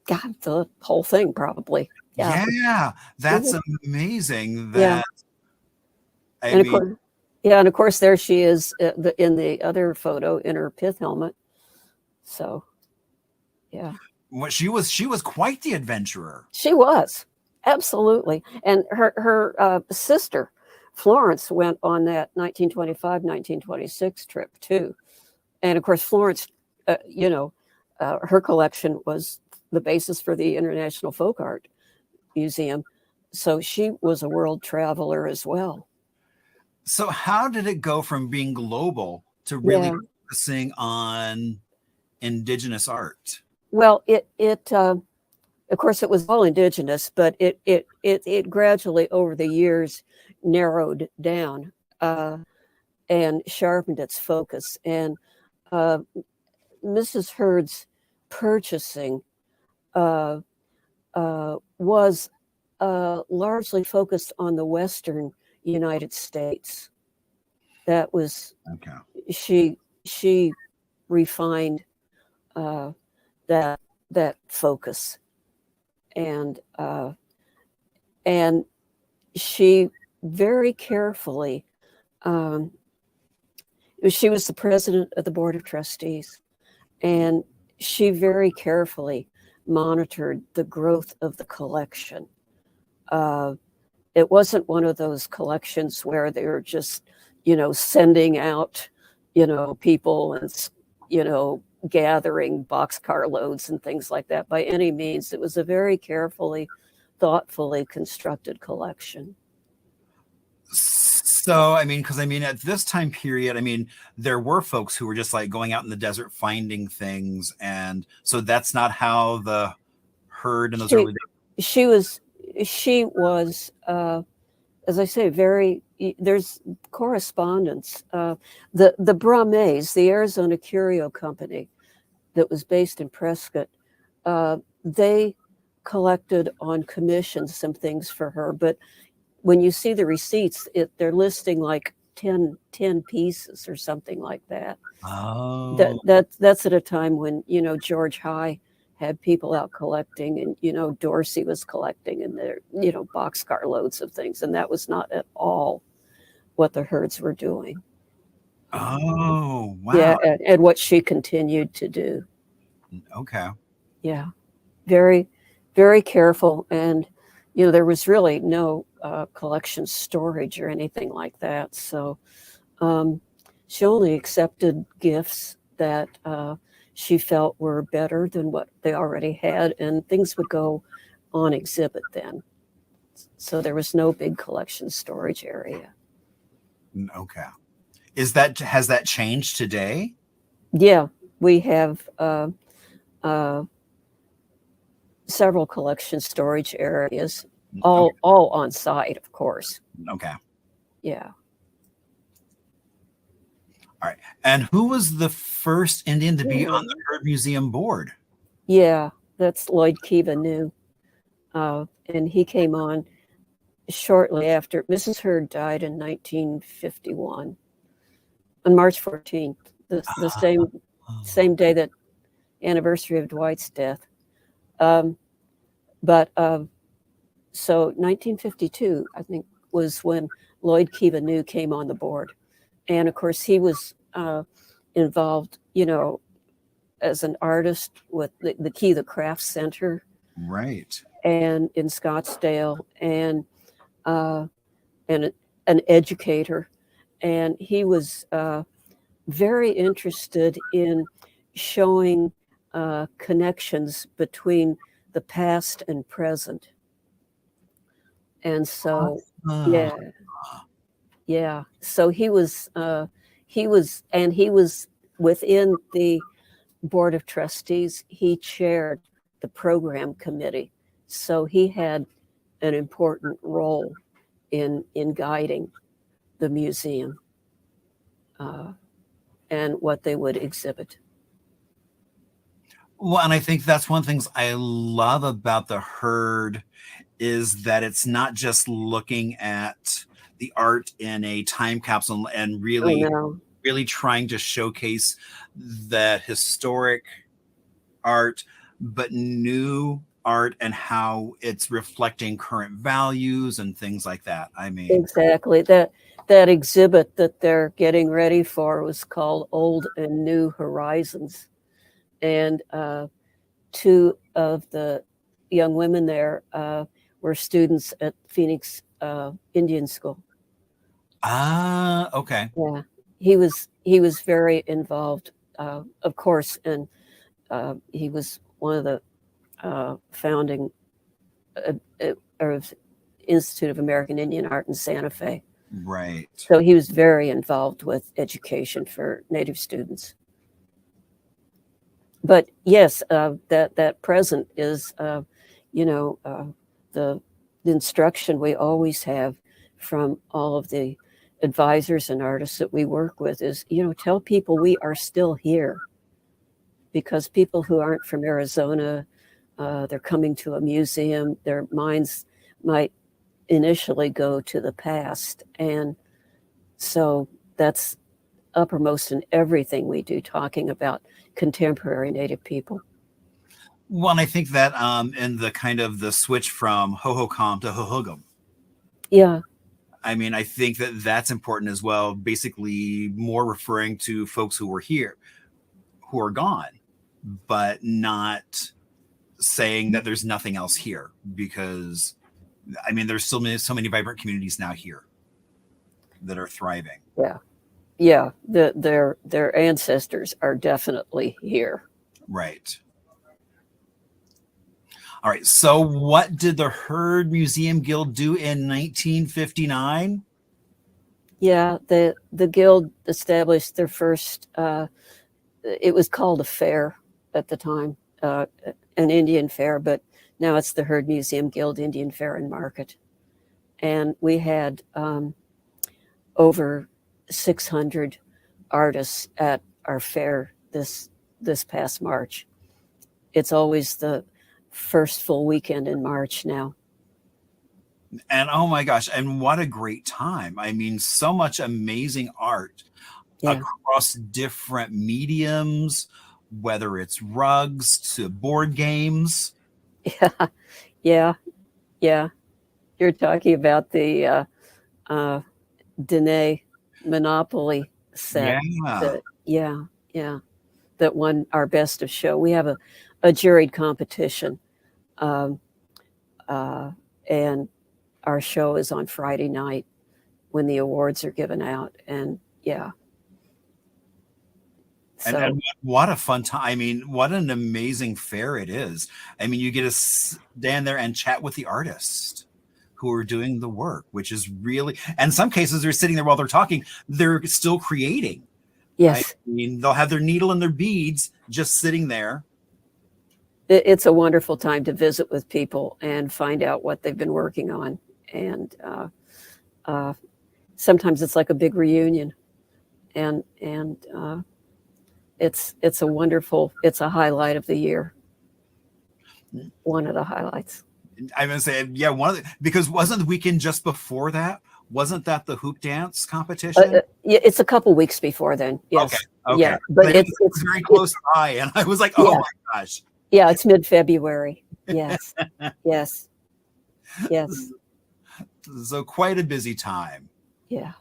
God, the whole thing probably. Yeah, that's amazing. Yeah. And of course, there she is in the other photo in her pith helmet. So, yeah. She was quite the adventurer. She was, absolutely. And her sister, Florence, went on that 1925, 1926 trip too. And of course, Florence, her collection was the basis for the International Folk Art Museum. So she was a world traveler as well. So how did it go from being global to really focusing on indigenous art? Well, it of course it was all indigenous, but it gradually over the years narrowed down and sharpened its focus. And Mrs. Hurd's purchasing was largely focused on the Western United States. That was she refined that focus, and she very carefully. She was the president of the board of trustees, and she very carefully monitored the growth of the collection. It wasn't one of those collections where they were just, sending out, people and, gathering boxcar loads and things like that by any means. It was a very carefully, thoughtfully constructed collection. So, because at this time period, there were folks who were just like going out in the desert finding things. And so that's not how the Hurd in those early days. She was, as I say, there's correspondence. The Brahmés, the Arizona Curio Company that was based in Prescott, they collected on commission some things for her. But when you see the receipts, they're listing like 10 pieces or something like that. Oh. That's at a time when, George High had people out collecting, and Dorsey was collecting, and there boxcar loads of things, and that was not at all what the Hurds were doing. Oh, wow. Yeah, and what she continued to do. Okay. Yeah, very, very careful, and there was really no collection storage or anything like that. So she only accepted gifts that she felt were better than what they already had, and things would go on exhibit then. So there was no big collection storage area. Okay. Has that changed today? Yeah, we have several collection storage areas all on site, of course. Okay. Yeah. All right. And who was the first Indian to be on the Herd Museum board? Yeah, that's Lloyd Kiva New. And he came on shortly after. Mrs. Hurd died in 1951 on March 14th, the same day that anniversary of Dwight's death. But so 1952, I think, was when Lloyd Kiva New came on the board. And of course, he was involved, as an artist with the Key the Crafts Center. Right. And in Scottsdale, and an educator. And he was very interested in showing connections between the past and present. And so, yeah. So he was within the board of trustees. He chaired the program committee, so he had an important role in guiding the museum and what they would exhibit. Well, and I think that's one of the things I love about the Herd is that it's not just looking at the art in a time capsule and really trying to showcase the historic art, but new art and how it's reflecting current values and things like that. I mean, exactly. That exhibit that they're getting ready for was called Old and New Horizons. And two of the young women there were students at Phoenix Indian School. Ah, okay. Yeah, he was very involved, of course, and he was one of the founding Institute of American Indian Art in Santa Fe. Right. So he was very involved with education for Native students. But yes, that present is, the instruction we always have from all of the advisors and artists that we work with is, tell people we are still here. Because people who aren't from Arizona, they're coming to a museum, their minds might initially go to the past. And so that's uppermost in everything we do, talking about contemporary Native people. Well, and I think that in the kind of the switch from Hohokam to Hohogam. Yeah. I mean, I think that that's important as well. Basically, more referring to folks who were here, who are gone, but not saying that there's nothing else here, because I mean, there's so many vibrant communities now here that are thriving. Yeah. Their ancestors are definitely here. Right. All right. So what did the Herd Museum Guild do in 1959? Yeah, the Guild established their first, it was called a fair at the time, an Indian fair, but now it's the Herd Museum Guild Indian Fair and Market. And we had over 600 artists at our fair this past March. It's always the first full weekend in March now. And oh my gosh, and what a great time. I mean, so much amazing art across different mediums, whether it's rugs to board games. Yeah. You're talking about the Dene Monopoly set. Yeah. That won our best of show. We have a juried competition, and our show is on Friday night when the awards are given out. And yeah. So, and what a fun time. I mean, what an amazing fair it is. I mean, you get to stand there and chat with the artists who are doing the work, which is really, and in some cases they're sitting there while they're talking, they're still creating. Yes. I mean, they'll have their needle and their beads just sitting there. it's a wonderful time to visit with people and find out what they've been working on. And sometimes it's like a big reunion, and it's a highlight of the year. One of the highlights. I'm gonna say, yeah, because wasn't the weekend just before that? Wasn't that the hoop dance competition? Yeah, it's a couple weeks before then. Yes. Okay. Yeah, but it's very close by, and I was like, oh my gosh. Yeah, it's mid-February. Yes. Yes. Yes. So quite a busy time. Yeah.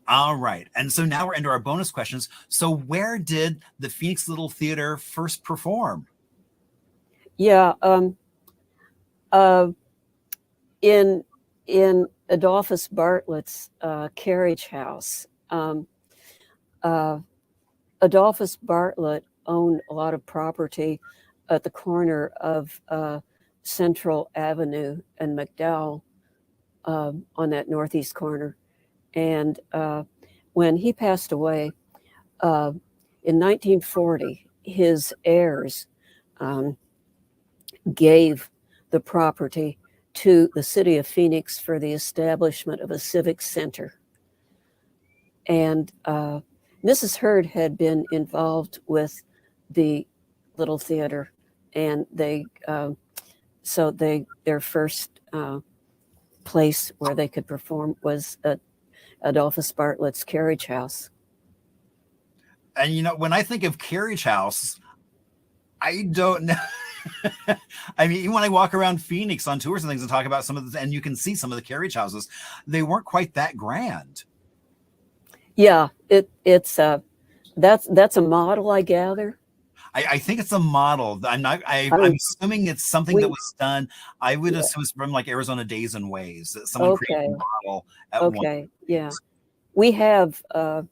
All right. And so now we're into our bonus questions. So where did the Phoenix Little Theater first perform? Yeah. In Adolphus Bartlett's carriage house. Adolphus Bartlett owned a lot of property at the corner of Central Avenue and McDowell, on that northeast corner. And when he passed away in 1940, his heirs gave the property to the city of Phoenix for the establishment of a civic center. And Mrs. Hurd had been involved with the Little Theater, and their first place where they could perform was at Adolphus Bartlett's carriage house. And when I think of carriage house, I don't know. I mean, even when I walk around Phoenix on tours and things and talk about some of the, and you can see some of the carriage houses, they weren't quite that grand. Yeah, it's that's a model, I gather. I think it's a model. I'm assuming it's something that was done. I would assume it's from like Arizona Days and Ways, that someone created a model at one. Yeah. We have a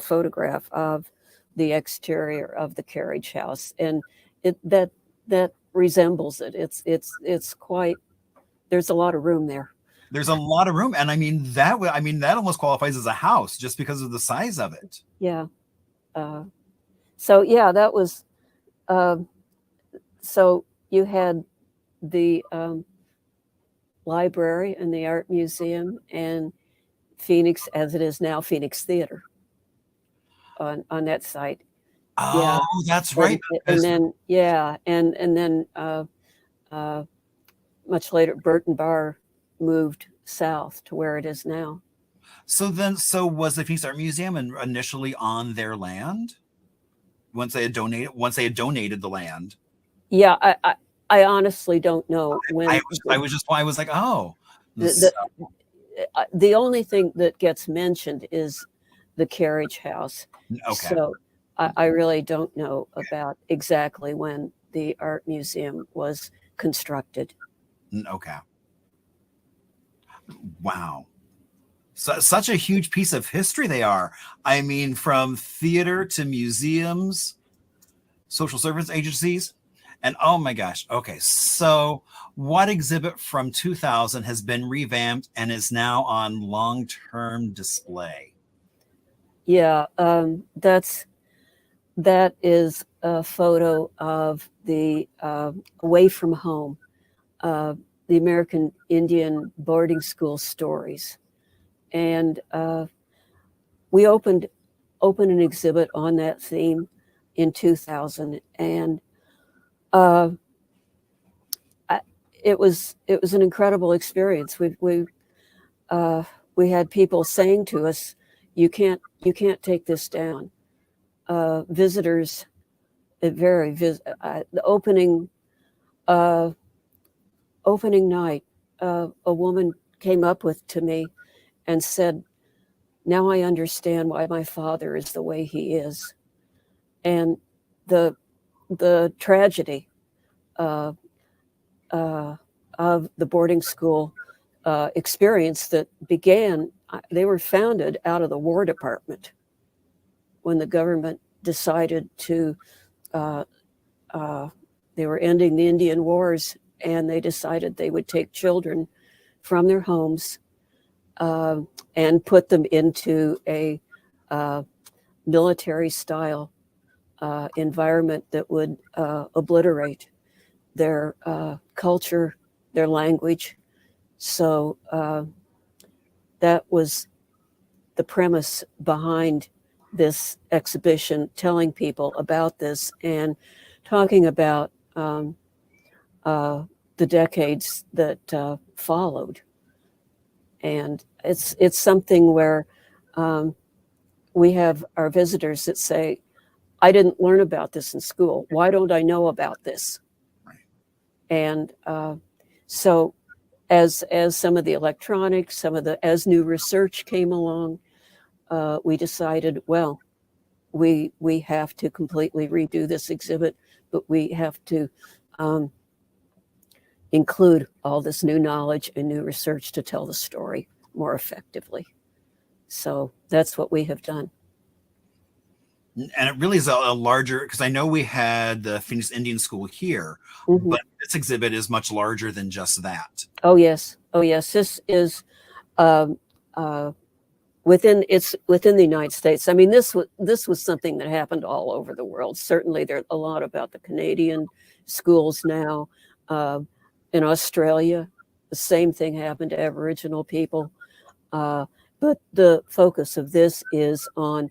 photograph of the exterior of the carriage house, and that resembles it. It's quite, there's a lot of room there. There's a lot of room, and that almost qualifies as a house just because of the size of it. Yeah. So yeah, that was. So you had the library and the art museum and Phoenix, as it is now, Phoenix Theater on that site. Oh, yeah. That's right. And then much later, Burton Bar moved south to where it is now. So was the Phoenix Art Museum initially on their land? Once they had donated the land. Yeah, I honestly don't know when. I was like, oh. The only thing that gets mentioned is the carriage house. Okay. So I really don't know about exactly when the art museum was constructed. Okay. Wow. So, such a huge piece of history they are. I mean, from theater to museums, social service agencies, and oh my gosh. Okay, so what exhibit from 2000 has been revamped and is now on long-term display? Yeah, that is a photo of the Away from Home, the American Indian boarding school stories. And we opened an exhibit on that theme in 2000, and it was an incredible experience. We had people saying to us, "You can't take this down." Visitors, the opening night, a woman came up to me and said, "Now I understand why my father is the way he is." And the tragedy of the boarding school experience that began, they were founded out of the War Department when the government decided to, they were ending the Indian Wars, and they decided they would take children from their homes and put them into a military style environment that would obliterate their culture, their language. So that was the premise behind this exhibition, telling people about this and talking about the decades that followed. And it's something where we have our visitors that say, I didn't learn about this in school. Why don't I know about this? Right. And so as some of the electronics, as new research came along, we decided, well, we have to completely redo this exhibit, but we have to include all this new knowledge and new research to tell the story more effectively. So that's what we have done. And it really is a larger, because I know we had the Phoenix Indian School here, Mhm. but this exhibit is much larger than just that. Oh yes, this is within the United States. I mean, this was something that happened all over the world. Certainly, there's a lot about the Canadian schools now. In Australia, the same thing happened to Aboriginal people. But the focus of this is on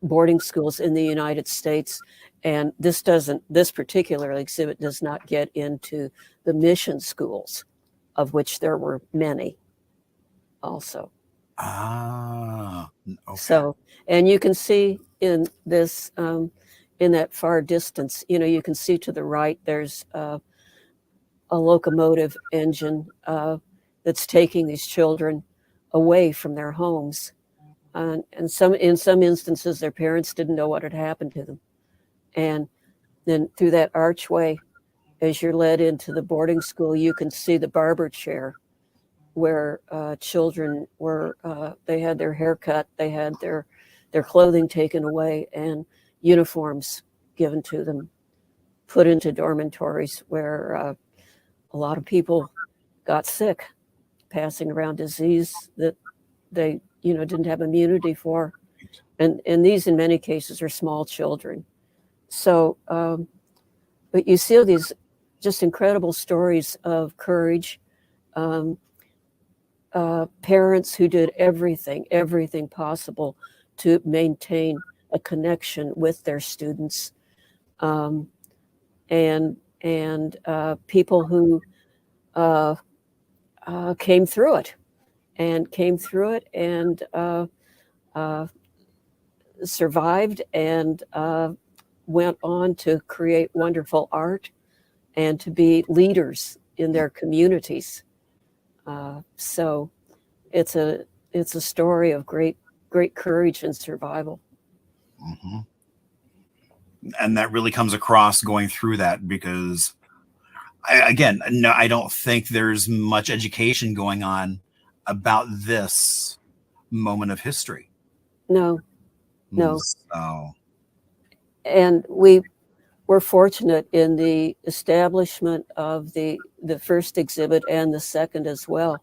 boarding schools in the United States. And this particular exhibit does not get into the mission schools, of which there were many also. Ah, okay. So, and you can see in this, in that far distance, you can see to the right, there's a locomotive engine that's taking these children away from their homes. And in some instances, their parents didn't know what had happened to them. And then through that archway, as you're led into the boarding school, you can see the barber chair where children were, they had their hair cut, they had their clothing taken away, and uniforms given to them, put into dormitories where a lot of people got sick, passing around disease that they didn't have immunity for. And these, in many cases, are small children. So, but you see these just incredible stories of courage, parents who did everything possible to maintain a connection with their students, and people who came through it and survived and went on to create wonderful art and to be leaders in their communities. So it's a story of great courage and survival. Mm-hmm. And that really comes across going through that, because I don't think there's much education going on about this moment of history. No. So. And we were fortunate in the establishment of the first exhibit and the second as well,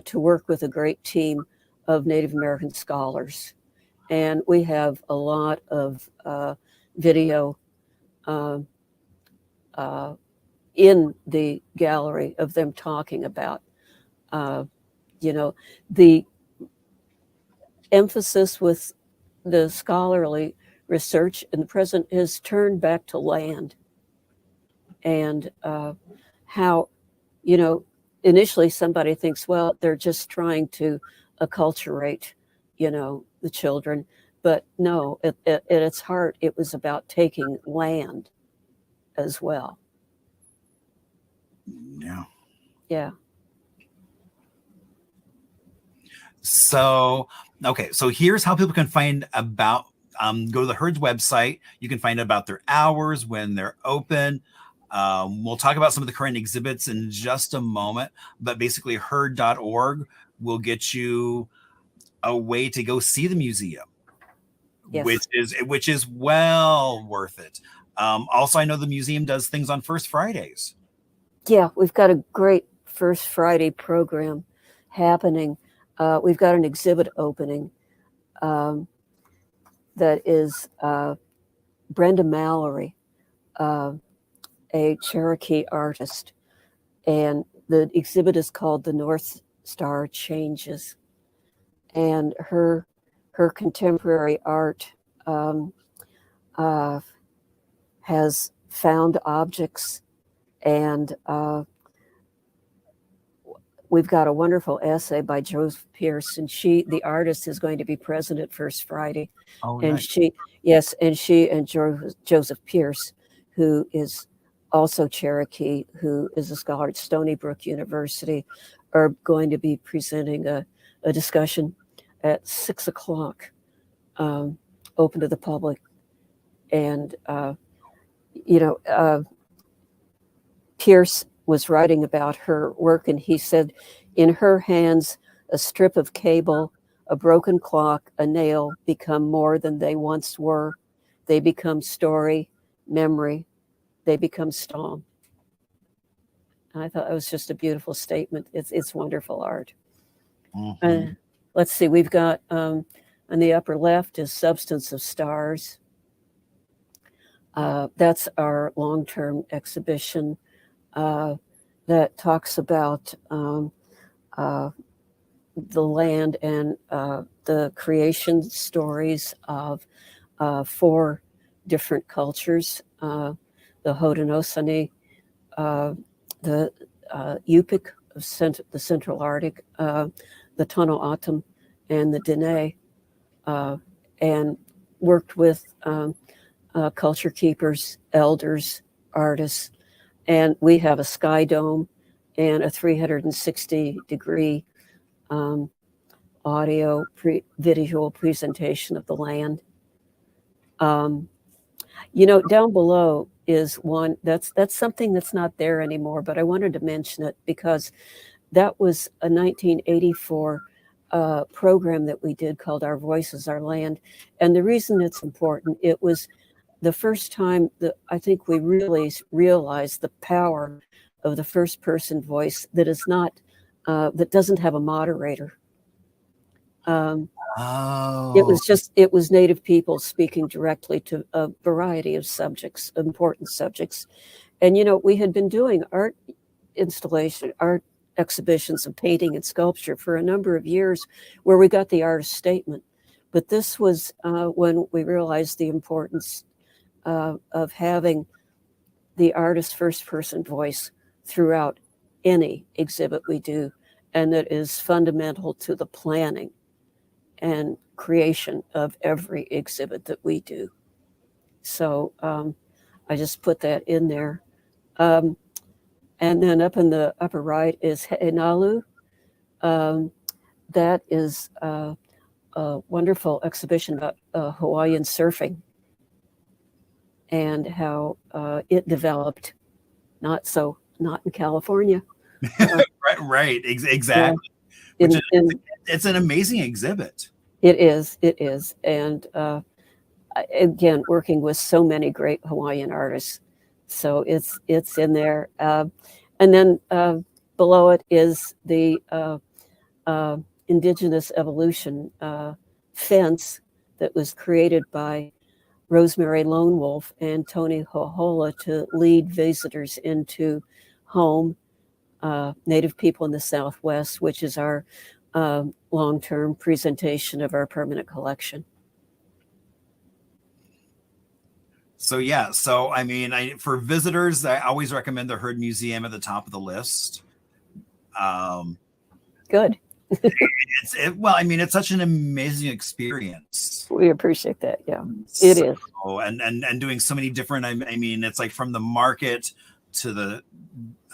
to work with a great team of Native American scholars. And we have a lot of video in the gallery of them talking about, the emphasis with the scholarly research in the present has turned back to land, and how, initially somebody thinks, well, they're just trying to acculturate, the children. But no, at its heart, it was about taking land as well. Yeah. Yeah. So, okay. So here's how people can find about, go to the Herd's website. You can find out about their hours, when they're open. We'll talk about some of the current exhibits in just a moment, but basically herd.org will get you a way to go see the museum, Yes. which is well worth it. Also, I know the museum does things on First Fridays. Yeah, we've got a great First Friday program happening. We've got an exhibit opening that is Brenda Mallory a Cherokee artist, and the exhibit is called "The North Star Changes," and her contemporary art has found objects, and we've got a wonderful essay by Joseph Pierce, and the artist, is going to be present at First Friday. Oh, And nice. she and Joseph Pierce, who is also Cherokee, who is a scholar at Stony Brook University, are going to be presenting a discussion at 6 o'clock, open to the public. And, Pierce was writing about her work, and he said, in her hands, a strip of cable, a broken clock, a nail become more than they once were. They become story, memory, they become stone. And I thought that was just a beautiful statement. It's wonderful art. Mm-hmm. Let's see, we've got on the upper left is Substance of Stars. That's our long-term exhibition that talks about the land and the creation stories of 4 different cultures, the Haudenosaunee, the Yupik of the Central Arctic, the Tono Atum, and the Dene, and worked with culture keepers, elders, artists. And we have a sky dome and a 360-degree audio visual presentation of the land. Down below is one that's something that's not there anymore, but I wanted to mention it because that was a 1984 program that we did called Our Voices, Our Land. And the reason it's important, it was the first time that I think we really realized the power of the first person voice that is not, that doesn't have a moderator. It was Native people speaking directly to a variety of subjects, important subjects. And, we had been doing art exhibitions of painting and sculpture for a number of years where we got the artist statement. But this was when we realized the importance of having the artist's first person voice throughout any exhibit we do, and that is fundamental to the planning and creation of every exhibit that we do. So I just put that in there. And then up in the upper right is He'enalu. That is a wonderful exhibition about Hawaiian surfing and how it developed, not in California. Right, exactly. Yeah. It's an amazing exhibit. It is. And again, working with so many great Hawaiian artists. So it's in there. And then below it is the Indigenous Evolution fence that was created by Rosemary Lone Wolf and Tony Hohola to lead visitors into home, Native people in the Southwest, which is our long-term presentation of our permanent collection. So I mean, for visitors, I always recommend the Heard Museum at the top of the list. Good. It's such an amazing experience. We appreciate that. Yeah, it is. And doing so many different, it's like from the market to the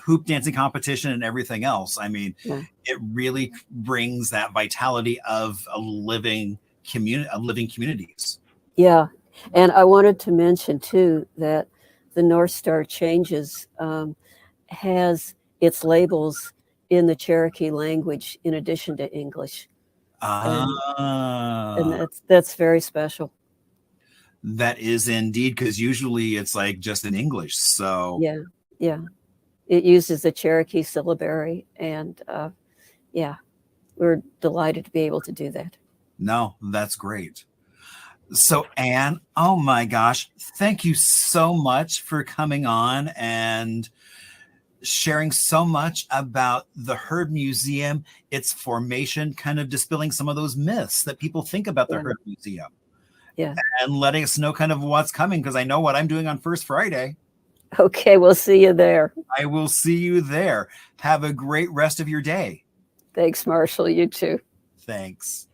hoop dancing competition and everything else. It really brings that vitality of living communities. Yeah. And I wanted to mention too that the North Star Changes has its labels in the Cherokee language in addition to English. And that's very special. That is indeed, because usually it's like just in English. So yeah. It uses the Cherokee syllabary, and we're delighted to be able to do that. No, that's great. So, Anne, oh my gosh, thank you so much for coming on and sharing so much about the Herb Museum, its formation, kind of dispelling some of those myths that people think about the Yeah. Herb Museum, Yeah. and letting us know kind of what's coming, because I know what I'm doing on First Friday. Okay, we'll see you there. I will see you there. Have a great rest of your day. Thanks, Marshall. You too. Thanks.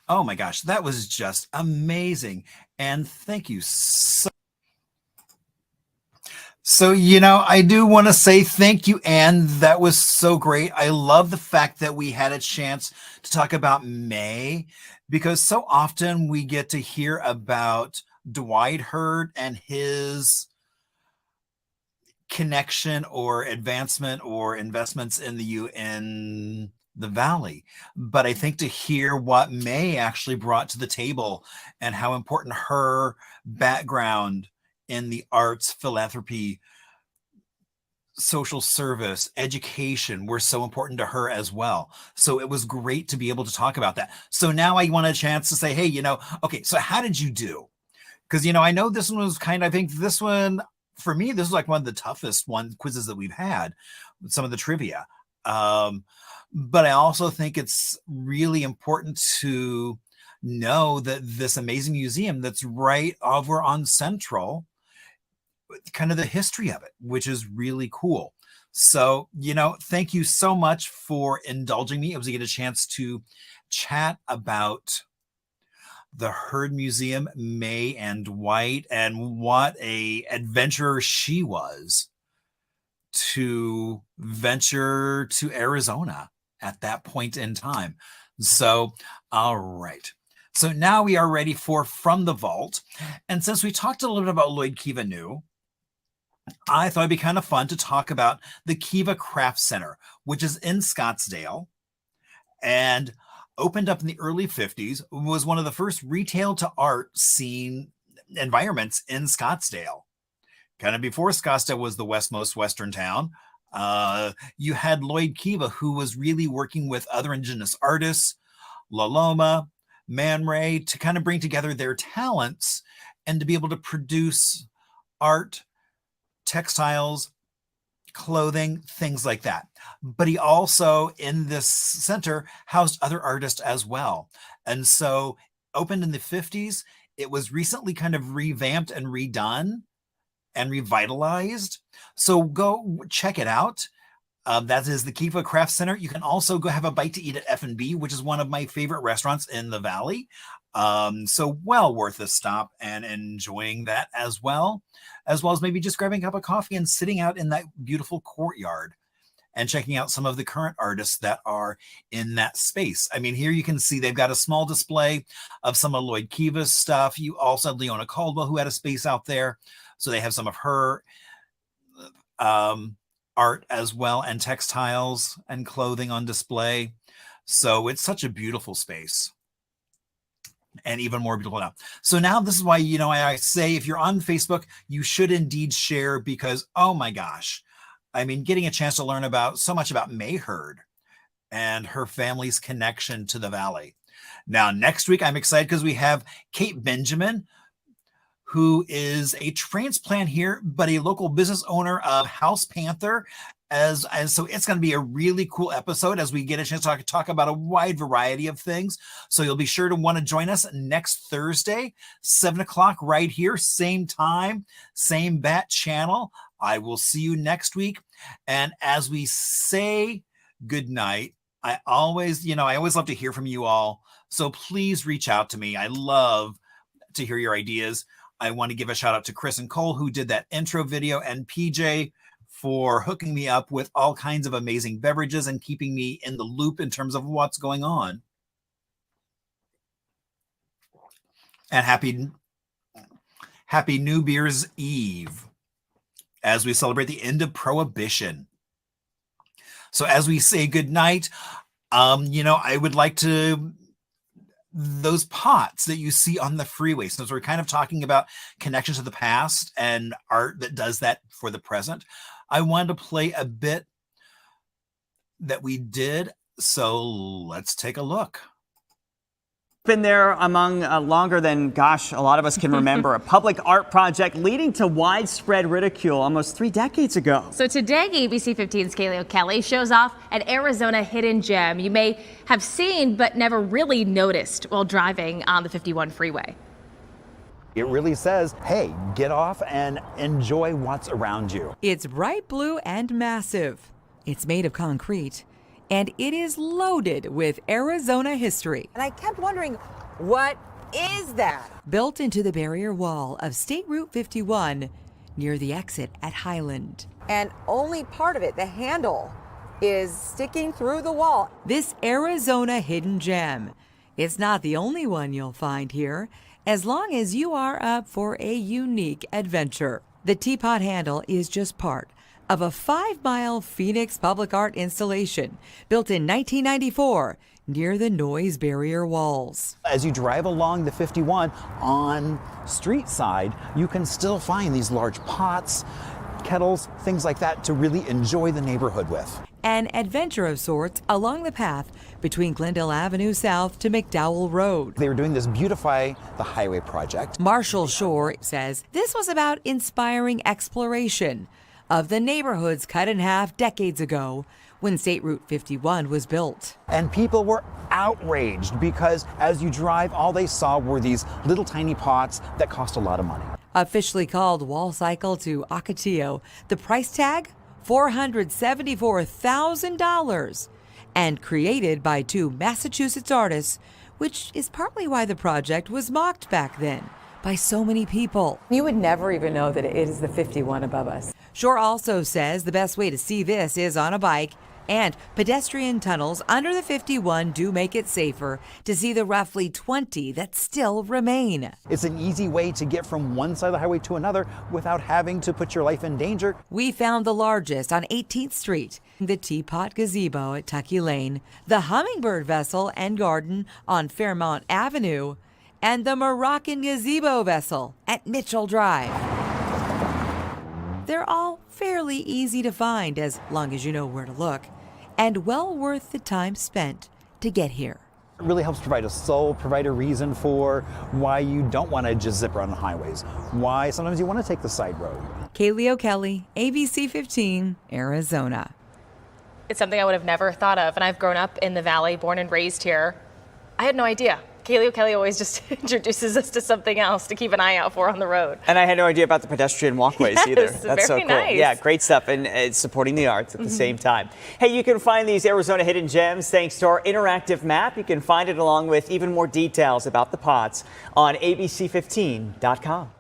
Oh my gosh, that was just amazing. And thank you so, I do want to say thank you, Anne. That was so great. I love the fact that we had a chance to talk about May, because so often we get to hear about Dwight Hurd and his connection or advancement or investments in the Valley. But I think to hear what May actually brought to the table and how important her background in the arts, philanthropy, social service, education were so important to her as well. So it was great to be able to talk about that. So now I want a chance to say, hey, okay, so how did you do? Because, I know this one was I think this one, for me, this is like one of the toughest quizzes that we've had with some of the trivia. But I also think it's really important to know that this amazing museum that's right over on Central, kind of the history of it, which is really cool. So, thank you so much for indulging me. It was to get a chance to chat about the Hurd Museum, May and Dwight, and what a adventurer she was to venture to Arizona at that point in time. So, all right. So now we are ready for From the Vault. And since we talked a little bit about Lloyd Kiva New, I thought it'd be kind of fun to talk about the Kiva Craft Center, which is in Scottsdale and opened up in the early 50s, was one of the first retail to art scene environments in Scottsdale. Kind of before Scottsdale was the most western town, you had Lloyd Kiva, who was really working with other indigenous artists, La Loma, Man Ray, to kind of bring together their talents and to be able to produce art, textiles, clothing, things like that. But he also, in this center, housed other artists as well. And so, opened in the 50s, it was recently kind of revamped and redone and revitalized. So go check it out. That is the Kiva Craft Center. You can also go have a bite to eat at F&B, which is one of my favorite restaurants in the Valley. So well worth a stop and enjoying that as well as maybe just grabbing a cup of coffee and sitting out in that beautiful courtyard and checking out some of the current artists that are in that space. I mean, here you can see they've got a small display of some of Lloyd Kiva's stuff. You also have Leona Caldwell, who had a space out there. So they have some of her art as well, and textiles and clothing on display. So it's such a beautiful space. And even more beautiful now. So now this is why, I say if you're on Facebook, you should indeed share, because, oh my gosh, I mean, getting a chance to learn about so much about May Hurd and her family's connection to the Valley. Now, next week, I'm excited because we have Kate Benjamin, who is a transplant here, but a local business owner of House Panther. And so it's going to be a really cool episode as we get a chance to talk about a wide variety of things. So you'll be sure to want to join us next Thursday, 7:00 right here, same time, same bat channel. I will see you next week. And as we say good night, I always love to hear from you all. So please reach out to me. I love to hear your ideas. I want to give a shout out to Chris and Cole, who did that intro video, and PJ for hooking me up with all kinds of amazing beverages and keeping me in the loop in terms of what's going on. And happy New Year's Eve as we celebrate the end of Prohibition. So as we say goodnight, I would like to, those pots that you see on the freeway, since we're kind of talking about connections to the past and art that does that for the present, I wanted to play a bit that we did. So let's take a look. Been there among longer than, gosh, a lot of us can remember. A public art project leading to widespread ridicule almost 3 decades ago. So today, ABC 15's Kaleo Kelly shows off an Arizona hidden gem you may have seen but never really noticed while driving on the 51 freeway. It really says, hey, get off and enjoy what's around you. It's bright blue and massive. It's made of concrete, and it is loaded with Arizona history. And I kept wondering, what is that? Built into the barrier wall of State Route 51 near the exit at Highland. And only part of it, the handle, is sticking through the wall. This Arizona hidden gem. It's not the only one you'll find here, as long as you are up for a unique adventure. The teapot handle is just part of a 5-mile Phoenix public art installation built in 1994 near the noise barrier walls. As you drive along the 51 on street side, you can still find these large pots, kettles, things like that to really enjoy the neighborhood with. An adventure of sorts along the path between Glendale Avenue South to McDowell Road. They were doing this Beautify the Highway project. Marshall Shore says this was about inspiring exploration of the neighborhoods cut in half decades ago when State Route 51 was built. And people were outraged because as you drive, all they saw were these little tiny pots that cost a lot of money. Officially called Wall Cycle to Ocotillo, the price tag, $474,000, and created by 2 Massachusetts artists, which is partly why the project was mocked back then by so many people. You would never even know that it is the 51 above us. Shore also says the best way to see this is on a bike, and pedestrian tunnels under the 51 do make it safer to see the roughly 20 that still remain. It's an easy way to get from one side of the highway to another without having to put your life in danger. We found the largest on 18th Street, the Teapot Gazebo at Tucky Lane, the Hummingbird Vessel and Garden on Fairmount Avenue, and the Moroccan Gazebo Vessel at Mitchell Drive. They're all fairly easy to find as long as you know where to look, and well worth the time spent to get here. It really helps provide a soul, provide a reason for why you don't want to just zip around the highways, why sometimes you want to take the side road. Kaleo Kelly, ABC 15, Arizona. It's something I would have never thought of, and I've grown up in the Valley, born and raised here. I had no idea. Kaleo Kelly always just introduces us to something else to keep an eye out for on the road. And I had no idea about the pedestrian walkways either. That's very so cool. nice. Yeah, great stuff, and it's supporting the arts at the same time. Hey, you can find these Arizona hidden gems thanks to our interactive map. You can find it along with even more details about the pots on abc15.com.